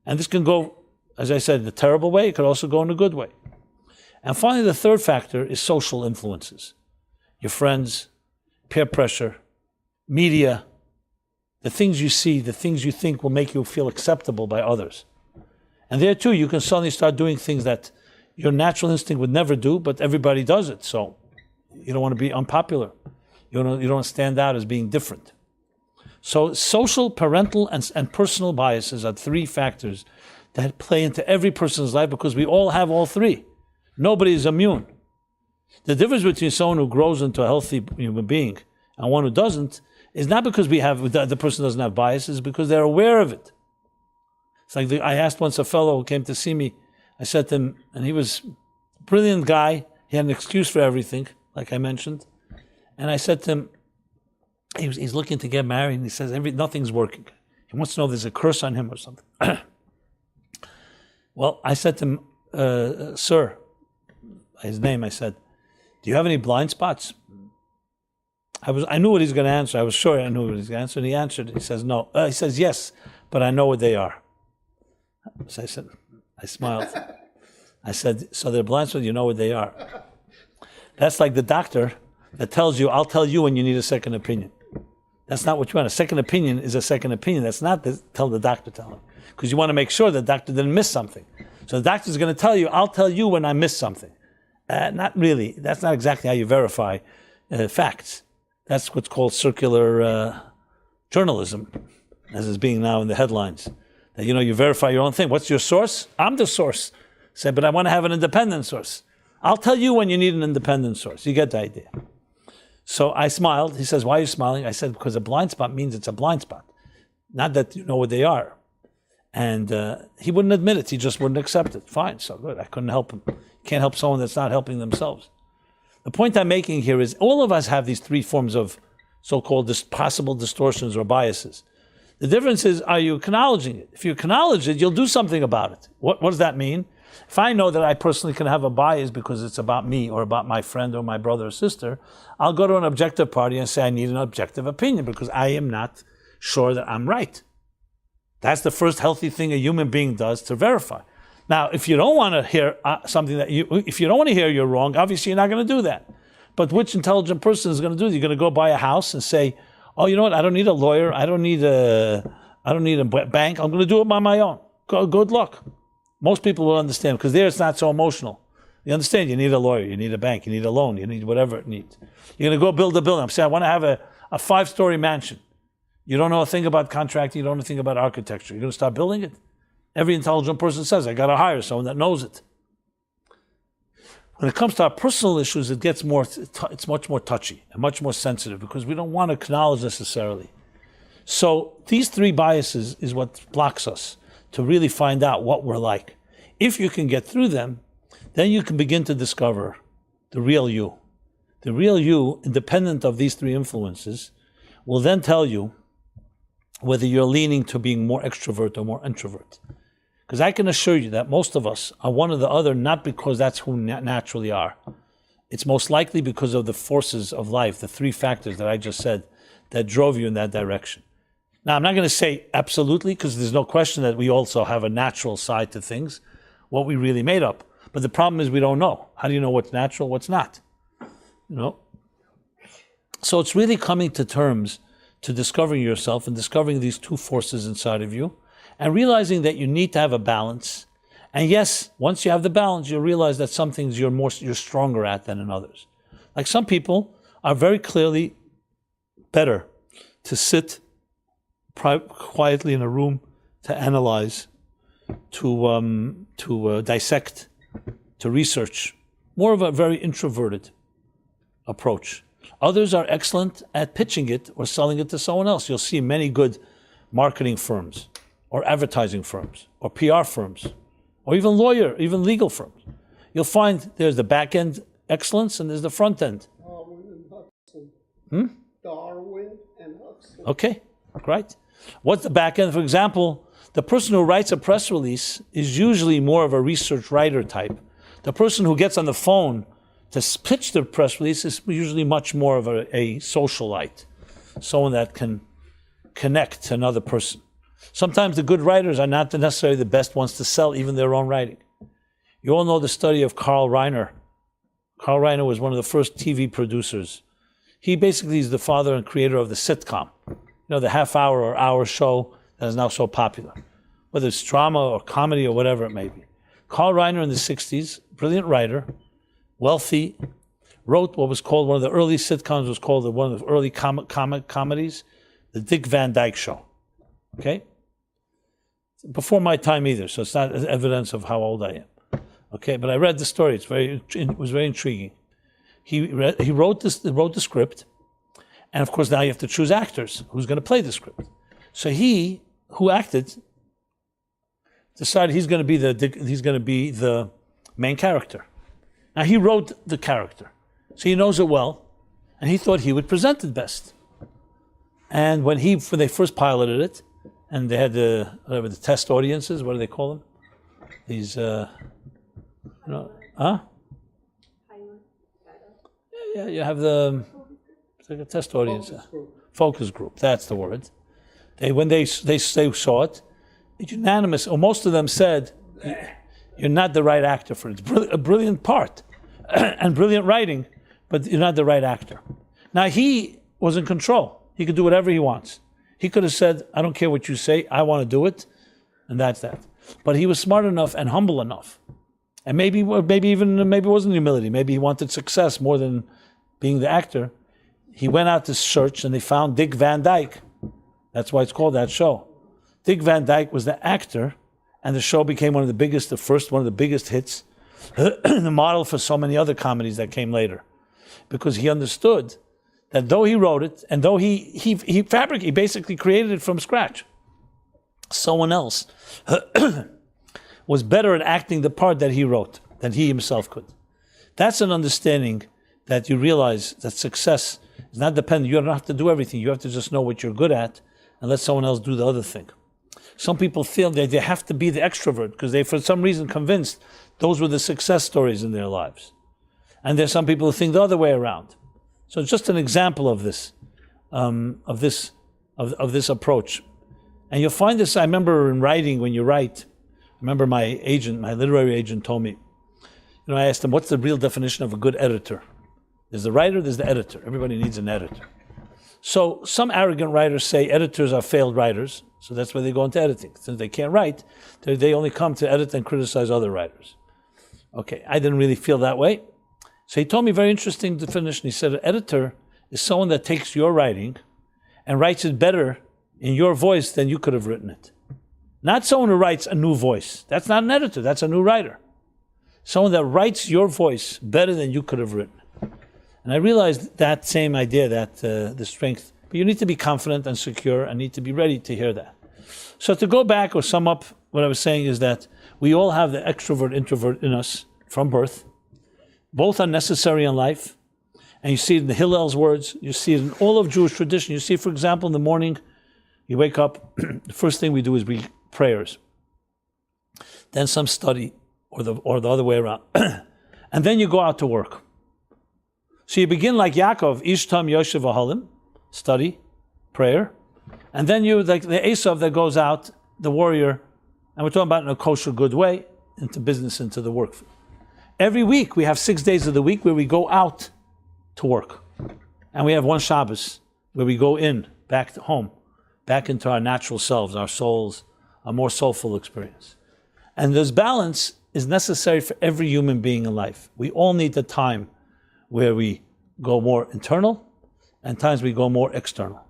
And this can go, as I said, in a terrible way. It could also go in a good way. And finally, the third factor is social influences. Your friends, peer pressure, media, the things you see, the things you think will make you feel acceptable by others. And there too, you can suddenly start doing things that your natural instinct would never do, but everybody does it. So you don't want to be unpopular. You don't want to stand out as being different. So social, parental, and personal biases are three factors that play into every person's life because we all have all three. Nobody is immune. The difference between someone who grows into a healthy human being and one who doesn't is not because the person doesn't have biases, because they're aware of it. It's like I asked once a fellow who came to see me, I said to him, and he was a brilliant guy, he had an excuse for everything, like I mentioned, and I said to him, he's looking to get married, and he says nothing's working. He wants to know if there's a curse on him or something. Well, I said to him, sir, his name, I said, do you have any blind spots? I knew what he's going to answer. I was sure I knew what he was going to answer. And he answered. He says, no. He says, yes, but I know what they are. So I said, I smiled. I said, so they're blind spots, you know what they are. That's like the doctor that tells you, I'll tell you when you need a second opinion. That's not what you want. A second opinion is a second opinion. That's not tell the doctor, tell him. Because you want to make sure the doctor didn't miss something. So the doctor's going to tell you, I'll tell you when I miss something. Not really. That's not exactly how you verify facts. That's what's called circular journalism, as is being now in the headlines. That, you verify your own thing. What's your source? I'm the source. Say, but I want to have an independent source. I'll tell you when you need an independent source. You get the idea. So I smiled. He says, why are you smiling? I said, because a blind spot means it's a blind spot. Not that you know what they are. And he wouldn't admit it. He just wouldn't accept it. Fine, so good. I couldn't help him. Can't help someone that's not helping themselves. The point I'm making here is all of us have these three forms of so-called possible distortions or biases. The difference is, are you acknowledging it? If you acknowledge it, you'll do something about it. What does that mean? If I know that I personally can have a bias because it's about me or about my friend or my brother or sister, I'll go to an objective party and say I need an objective opinion because I am not sure that I'm right. That's the first healthy thing a human being does to verify. Now, if you don't want to hear something if you don't want to hear you're wrong, obviously you're not going to do that. But which intelligent person is going to do it? You're going to go buy a house and say, oh, you know what? I don't need a lawyer. I don't need a bank. I'm going to do it by my own. Good luck. Most people will understand because there it's not so emotional. You understand? You need a lawyer. You need a bank. You need a loan. You need whatever it needs. You're going to go build a building. I'm saying I want to have a 5-story mansion. You don't know a thing about contracting. You don't know a thing about architecture. You're going to start building it? Every intelligent person says, I got to hire someone that knows it. When it comes to our personal issues, it's much more touchy and much more sensitive because we don't want to acknowledge necessarily. So these three biases is what blocks us to really find out what we're like. If you can get through them, then you can begin to discover the real you, The real you, independent of these three influences, will then tell you whether you're leaning to being more extrovert or more introvert. Because I can assure you that most of us are one or the other, not because that's who naturally are. It's most likely because of the forces of life, the three factors that I just said, that drove you in that direction. Now, I'm not going to say absolutely, because there's no question that we also have a natural side to things, what we really made up. But the problem is we don't know. How do you know what's natural, what's not? You know? So it's really coming to terms to discovering yourself and discovering these two forces inside of you and realizing that you need to have a balance. And yes, once you have the balance, you'll realize that some things you're stronger at than in others. Like some people are very clearly better to sit quietly in a room, to analyze, to dissect, to research. More of a very introverted approach. Others are excellent at pitching it or selling it to someone else. You'll see many good marketing firms or advertising firms or PR firms or even legal firms. You'll find there's the back end excellence and there's the front end. Darwin and Hudson. Darwin and Hudson. Okay, right. What's the back end? For example, the person who writes a press release is usually more of a research writer type. The person who gets on the phone to pitch the press release is usually much more of a socialite, someone that can connect to another person. Sometimes the good writers are not necessarily the best ones to sell even their own writing. You all know the story of Carl Reiner. Carl Reiner was one of the first TV producers. He basically is the father and creator of the sitcom. You know, the half-hour or hour show that is now so popular, whether it's drama or comedy or whatever it may be. Carl Reiner in the 60s, brilliant writer, wealthy, wrote what was called one of the early sitcoms, was called one of the early comedies, the Dick Van Dyke Show. Okay? Before my time either, so it's not evidence of how old I am. Okay, but I read the story. It was very intriguing. He wrote the script, and of course now you have to choose actors who's going to play the script. So he, who acted, decided he's going to be the main character. Now he wrote the character, so he knows it well, and he thought he would present it best. And when they first piloted it, and they had the test audiences, what do they call them? These, Yeah, you have it's like a test audience. Focus group, that's the word. When they saw it, it's unanimous, or most of them said, you're not the right actor for it. It's a brilliant part and brilliant writing, but you're not the right actor. Now he was in control. He could do whatever he wants. He could have said, I don't care what you say, I want to do it, and that's that. But he was smart enough and humble enough. And maybe it wasn't humility. Maybe he wanted success more than being the actor. He went out to search and they found Dick Van Dyke. That's why it's called that show. Dick Van Dyke was the actor, and the show became one of the biggest hits, the model for so many other comedies that came later. Because he understood that though he wrote it, and though he basically created it from scratch, someone else was better at acting the part that he wrote than he himself could. That's an understanding that you realize that success is not dependent. You don't have to do everything. You have to just know what you're good at and let someone else do the other thing. Some people feel that they have to be the extrovert because they, for some reason, convinced those were the success stories in their lives. And there's some people who think the other way around. So it's just an example of this approach. And you'll find this, I remember in writing, when you write, I remember my literary agent told me, I asked him, what's the real definition of a good editor? There's the writer, there's the editor. Everybody needs an editor. So some arrogant writers say editors are failed writers, so that's why they go into editing. Since they can't write, they only come to edit and criticize other writers. Okay, I didn't really feel that way. So he told me a very interesting definition. He said an editor is someone that takes your writing and writes it better in your voice than you could have written it. Not someone who writes a new voice. That's not an editor, that's a new writer. Someone that writes your voice better than you could have written it. And I realized that same idea, that the strength, but you need to be confident and secure and need to be ready to hear that. So to go back or sum up, what I was saying is that we all have the extrovert, introvert in us from birth. Both are necessary in life. And you see it in the Hillel's words. You see it in all of Jewish tradition. You see, for example, in the morning, you wake up, the first thing we do is read prayers. Then some study, or the other way around. And then you go out to work. So you begin like Yaakov, Ishtam Yoshev Ahalim, study, prayer. And then you, like the Esav that goes out, the warrior, and we're talking about in a kosher, good way, into business, into the work. Every week, we have 6 days of the week where we go out to work. And we have one Shabbos where we go in, back to home, back into our natural selves, our souls, a more soulful experience. And this balance is necessary for every human being in life. We all need the time where we go more internal and times we go more external.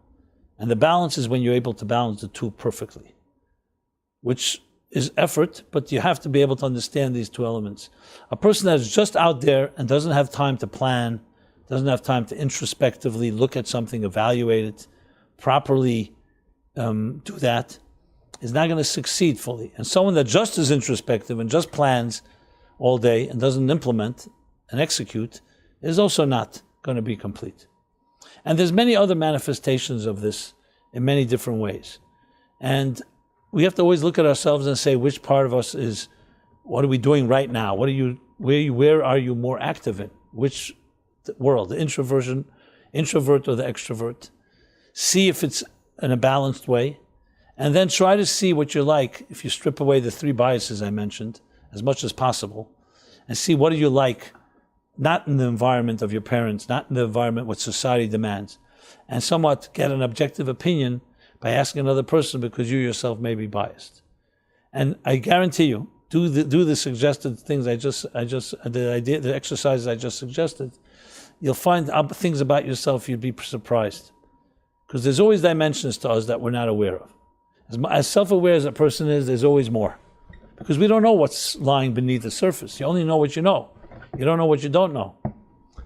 And the balance is when you're able to balance the two perfectly, which is effort, but you have to be able to understand these two elements. A person that's just out there and doesn't have time to plan, doesn't have time to introspectively look at something, evaluate it, properly do that, is not going to succeed fully. And someone that just is introspective and just plans all day and doesn't implement and execute is also not going to be complete. And there's many other manifestations of this in many different ways. And we have to always look at ourselves and say, which part of us is, what are we doing right now? Where are you more active in? Which world, the introvert or the extrovert? See if it's in a balanced way. And then try to see what you like, if you strip away the three biases I mentioned, as much as possible, and see what do you like, not in the environment of your parents, not in the environment what society demands, and somewhat get an objective opinion by asking another person because you yourself may be biased. And I guarantee you, do the suggested things the exercises I just suggested, you'll find things about yourself you'd be surprised. Because there's always dimensions to us that we're not aware of. As self-aware as a person is, there's always more. Because we don't know what's lying beneath the surface. You only know what you know. You don't know what you don't know.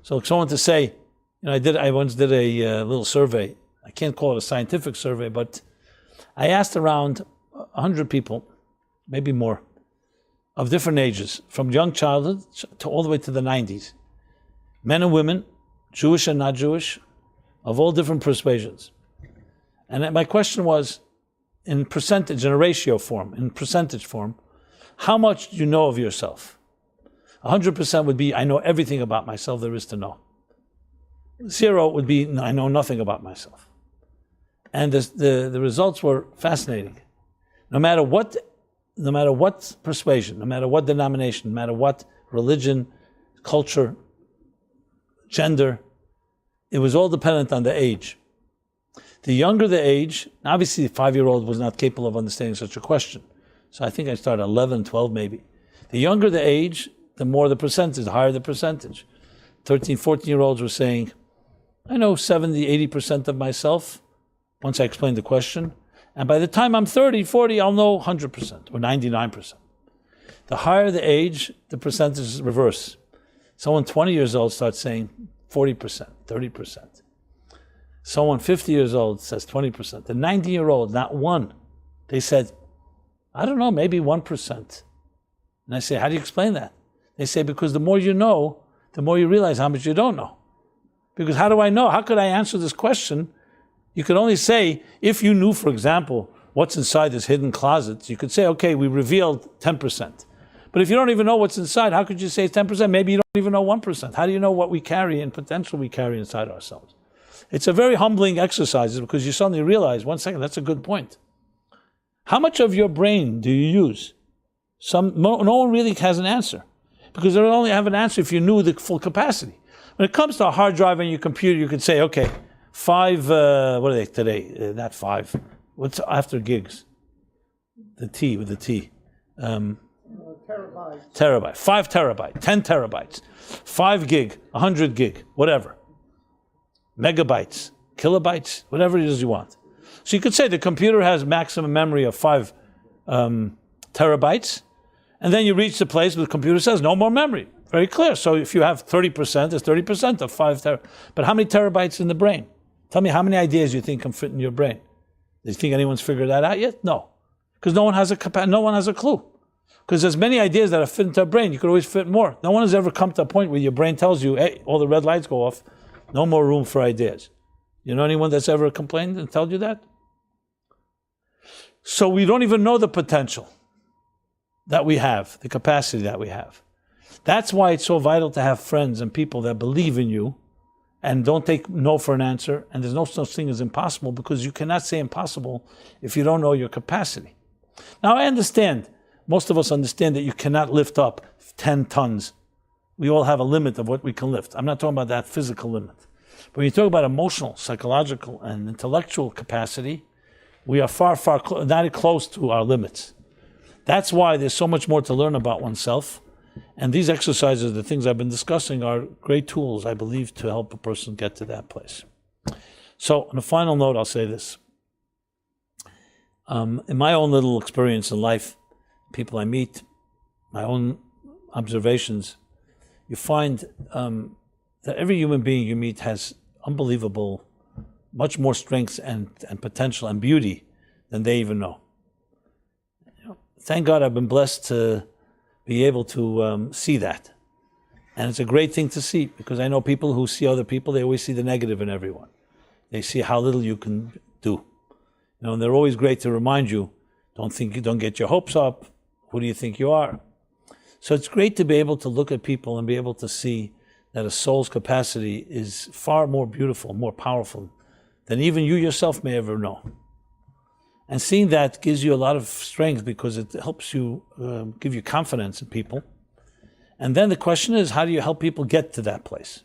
So someone to say, I once did a little survey. I can't call it a scientific survey, but I asked around 100 people, maybe more, of different ages, from young childhood to all the way to the 90s. Men and women, Jewish and not Jewish, of all different persuasions. And my question was, in percentage, in a ratio form, in percentage form, how much do you know of yourself? 100% would be, I know everything about myself there is to know. 0 would be, I know nothing about myself. And the results were fascinating. No matter what persuasion, no matter what denomination, no matter what religion, culture, gender, it was all dependent on the age. The younger the age, obviously the 5-year-old was not capable of understanding such a question. So I think I started 11, 12 maybe. The younger the age, the more the percentage, the higher the percentage. 13, 14-year-olds were saying, I know 70, 80% of myself once I explained the question. And by the time I'm 30, 40, I'll know 100% or 99%. The higher the age, the percentage is reverse. Someone 20 years old starts saying 40%, 30%. Someone 50 years old says 20%. The 90-year-old, not one. They said, I don't know, maybe 1%. And I say, how do you explain that? They say, because the more you know, the more you realize how much you don't know. Because how do I know? How could I answer this question? You could only say, if you knew, for example, what's inside this hidden closet, you could say, okay, we revealed 10%. But if you don't even know what's inside, how could you say 10%? Maybe you don't even know 1%. How do you know what we carry and potential we carry inside ourselves? It's a very humbling exercise because you suddenly realize, one second, that's a good point. How much of your brain do you use? No one really has an answer because they only have an answer if you knew the full capacity. When it comes to a hard drive in your computer, you could say, okay, 5, what are they today? Not 5. What's after gigs? The T with the T. Terabytes. Terabyte, 5 terabyte, 10 terabytes, 5 gig, 100 gig, whatever. Megabytes, kilobytes, whatever it is you want. So you could say the computer has maximum memory of 5 terabytes, and then you reach the place where the computer says no more memory. Very clear. So if you have 30%, it's 30% of 5 terabytes. But how many terabytes in the brain? Tell me how many ideas you think can fit in your brain. Do you think anyone's figured that out yet? No. Because no one has a clue. Because there's many ideas that are fit into our brain. You could always fit more. No one has ever come to a point where your brain tells you, hey, all the red lights go off. No more room for ideas. You know anyone that's ever complained and told you that? So we don't even know the potential that we have, the capacity that we have. That's why it's so vital to have friends and people that believe in you and don't take no for an answer. And there's no such thing as impossible, because you cannot say impossible if you don't know your capacity. Now, I understand, most of us understand that you cannot lift up 10 tons. We all have a limit of what we can lift. I'm not talking about that physical limit. But when you talk about emotional, psychological, and intellectual capacity, we are far, not close to our limits. That's why there's so much more to learn about oneself. And these exercises, the things I've been discussing, are great tools, I believe, to help a person get to that place. So, on a final note, I'll say this. In my own little experience in life, people I meet, my own observations, you find that every human being you meet has unbelievable, much more strength and potential and beauty than they even know. Thank God I've been blessed to be able to see that. And it's a great thing to see, because I know people who see other people, they always see the negative in everyone. They see how little you can do. And they're always great to remind you, don't get your hopes up. Who do you think you are? So it's great to be able to look at people and be able to see that a soul's capacity is far more beautiful, more powerful than even you yourself may ever know. And seeing that gives you a lot of strength, because it helps you give you confidence in people. And then the question is, how do you help people get to that place?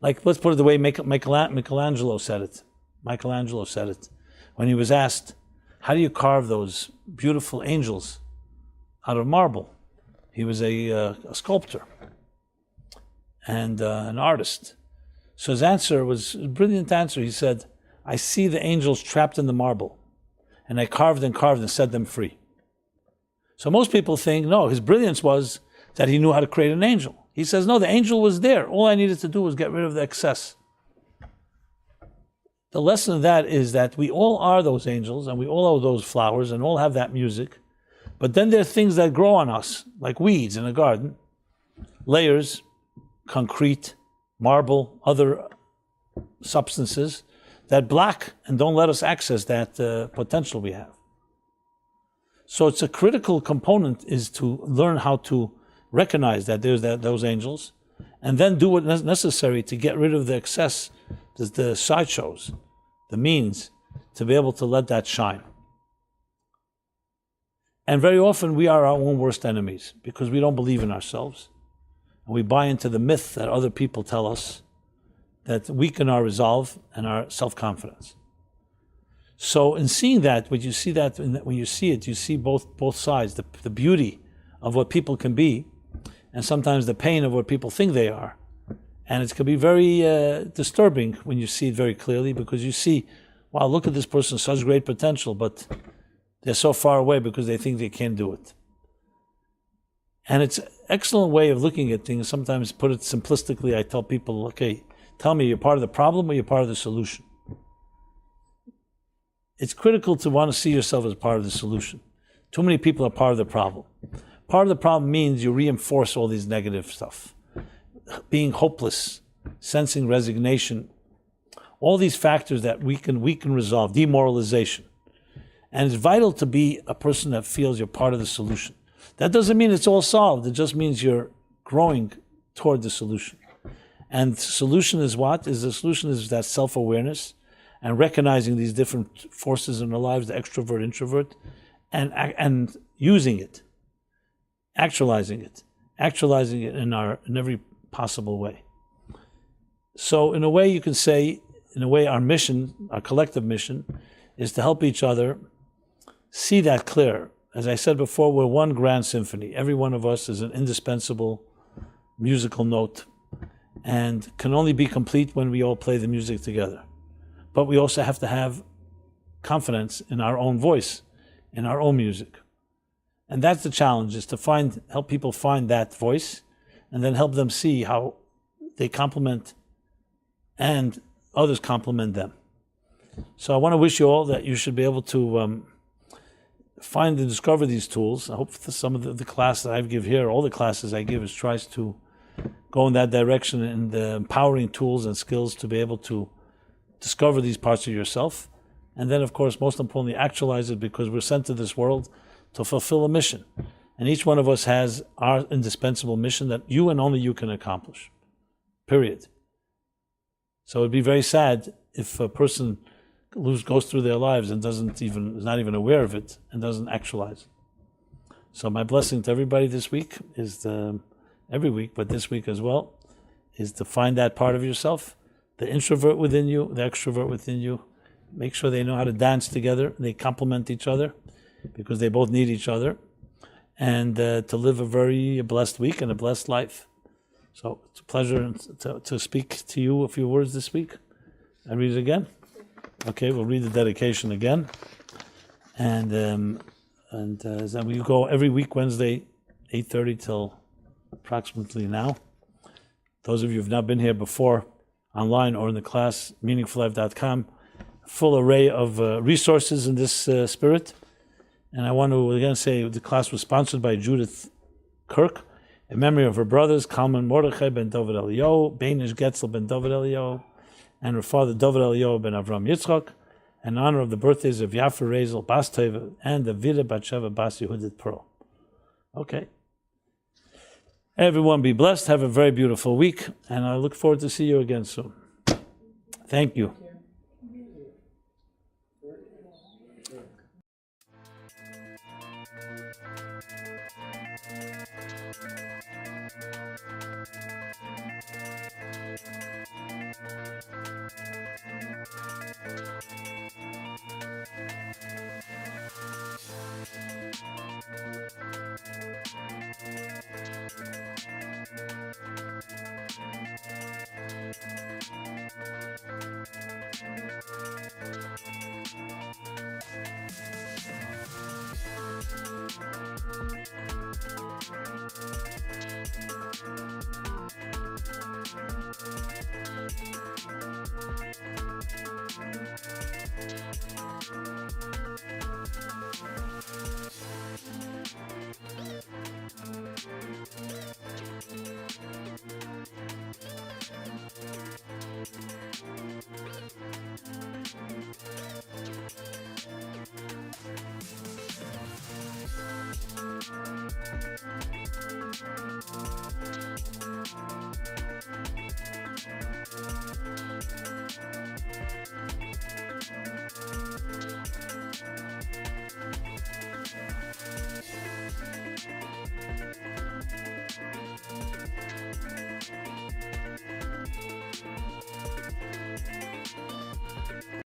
Like, let's put it the way Michelangelo said it. Michelangelo said it when he was asked, how do you carve those beautiful angels out of marble? He was a sculptor and an artist. So his answer was a brilliant answer. He said, I see the angels trapped in the marble, and I carved and set them free. So most people think, no, his brilliance was that he knew how to create an angel. He says, no, the angel was there. All I needed to do was get rid of the excess. The lesson of that is that we all are those angels, and we all are those flowers, and all have that music. But then there are things that grow on us, like weeds in a garden, layers, concrete, marble, other substances that block and don't let us access that potential we have. So it's a critical component is to learn how to recognize that there's those angels, and then do what's necessary to get rid of the excess, the sideshows, the means, to be able to let that shine. And very often we are our own worst enemies, because we don't believe in ourselves. And we buy into the myth that other people tell us that weaken our resolve and our self-confidence. So in seeing that, when you see it, you see both sides, the beauty of what people can be, and sometimes the pain of what people think they are. And it can be very disturbing when you see it very clearly, because you see, wow, look at this person, such great potential, but they're so far away because they think they can't do it. And it's an excellent way of looking at things. Sometimes, put it simplistically, I tell people, okay, tell me, you're part of the problem or you're part of the solution? It's critical to want to see yourself as part of the solution. Too many people are part of the problem. Part of the problem means you reinforce all these negative stuff. Being hopeless, sensing resignation, all these factors that we can resolve, demoralization. And it's vital to be a person that feels you're part of the solution. That doesn't mean it's all solved. It just means you're growing toward the solution. And the solution is what? The solution is that self-awareness and recognizing these different forces in our lives, the extrovert, introvert, and using it, actualizing it in every possible way. So in a way you can say, our mission, our collective mission, is to help each other see that clear. As I said before, we're one grand symphony. Every one of us is an indispensable musical note and can only be complete when we all play the music together. But we also have to have confidence in our own voice, in our own music. And that's the challenge, is to help people find that voice, and then help them see how they complement and others complement them. So I want to wish you all that you should be able to find and discover these tools. I hope that some of the class that I give here, all the classes I give, tries to go go in that direction and the empowering tools and skills to be able to discover these parts of yourself. And then, of course, most importantly, actualize it, because we're sent to this world to fulfill a mission. And each one of us has our indispensable mission that you and only you can accomplish. Period. So it'd be very sad if a person goes through their lives and is not even aware of it and doesn't actualize it. So my blessing to everybody this week is every week, but this week as well, is to find that part of yourself, the introvert within you, the extrovert within you. Make sure they know how to dance together. They complement each other because they both need each other. And to live a very blessed week and a blessed life. So it's a pleasure to speak to you a few words this week. I read it again? Okay, we'll read the dedication again. And then we go every week, Wednesday, 8:30 till approximately now. Those of you who have not been here before, online or in the class, meaningfullife.com, full array of resources in this spirit. And I want to again say the class was sponsored by Judith Kirk in memory of her brothers, Kalman Mordechai ben David Eliyahu, Beinish Getzel ben David Eliyahu, and her father David Eliyahu ben Avram Yitzchak, in honor of the birthdays of Yafa Rezel Bas Teva and Davida Batsheva Bas Yehudit Pearl. Okay. Everyone be blessed. Have a very beautiful week, and I look forward to see you again soon. Thank you.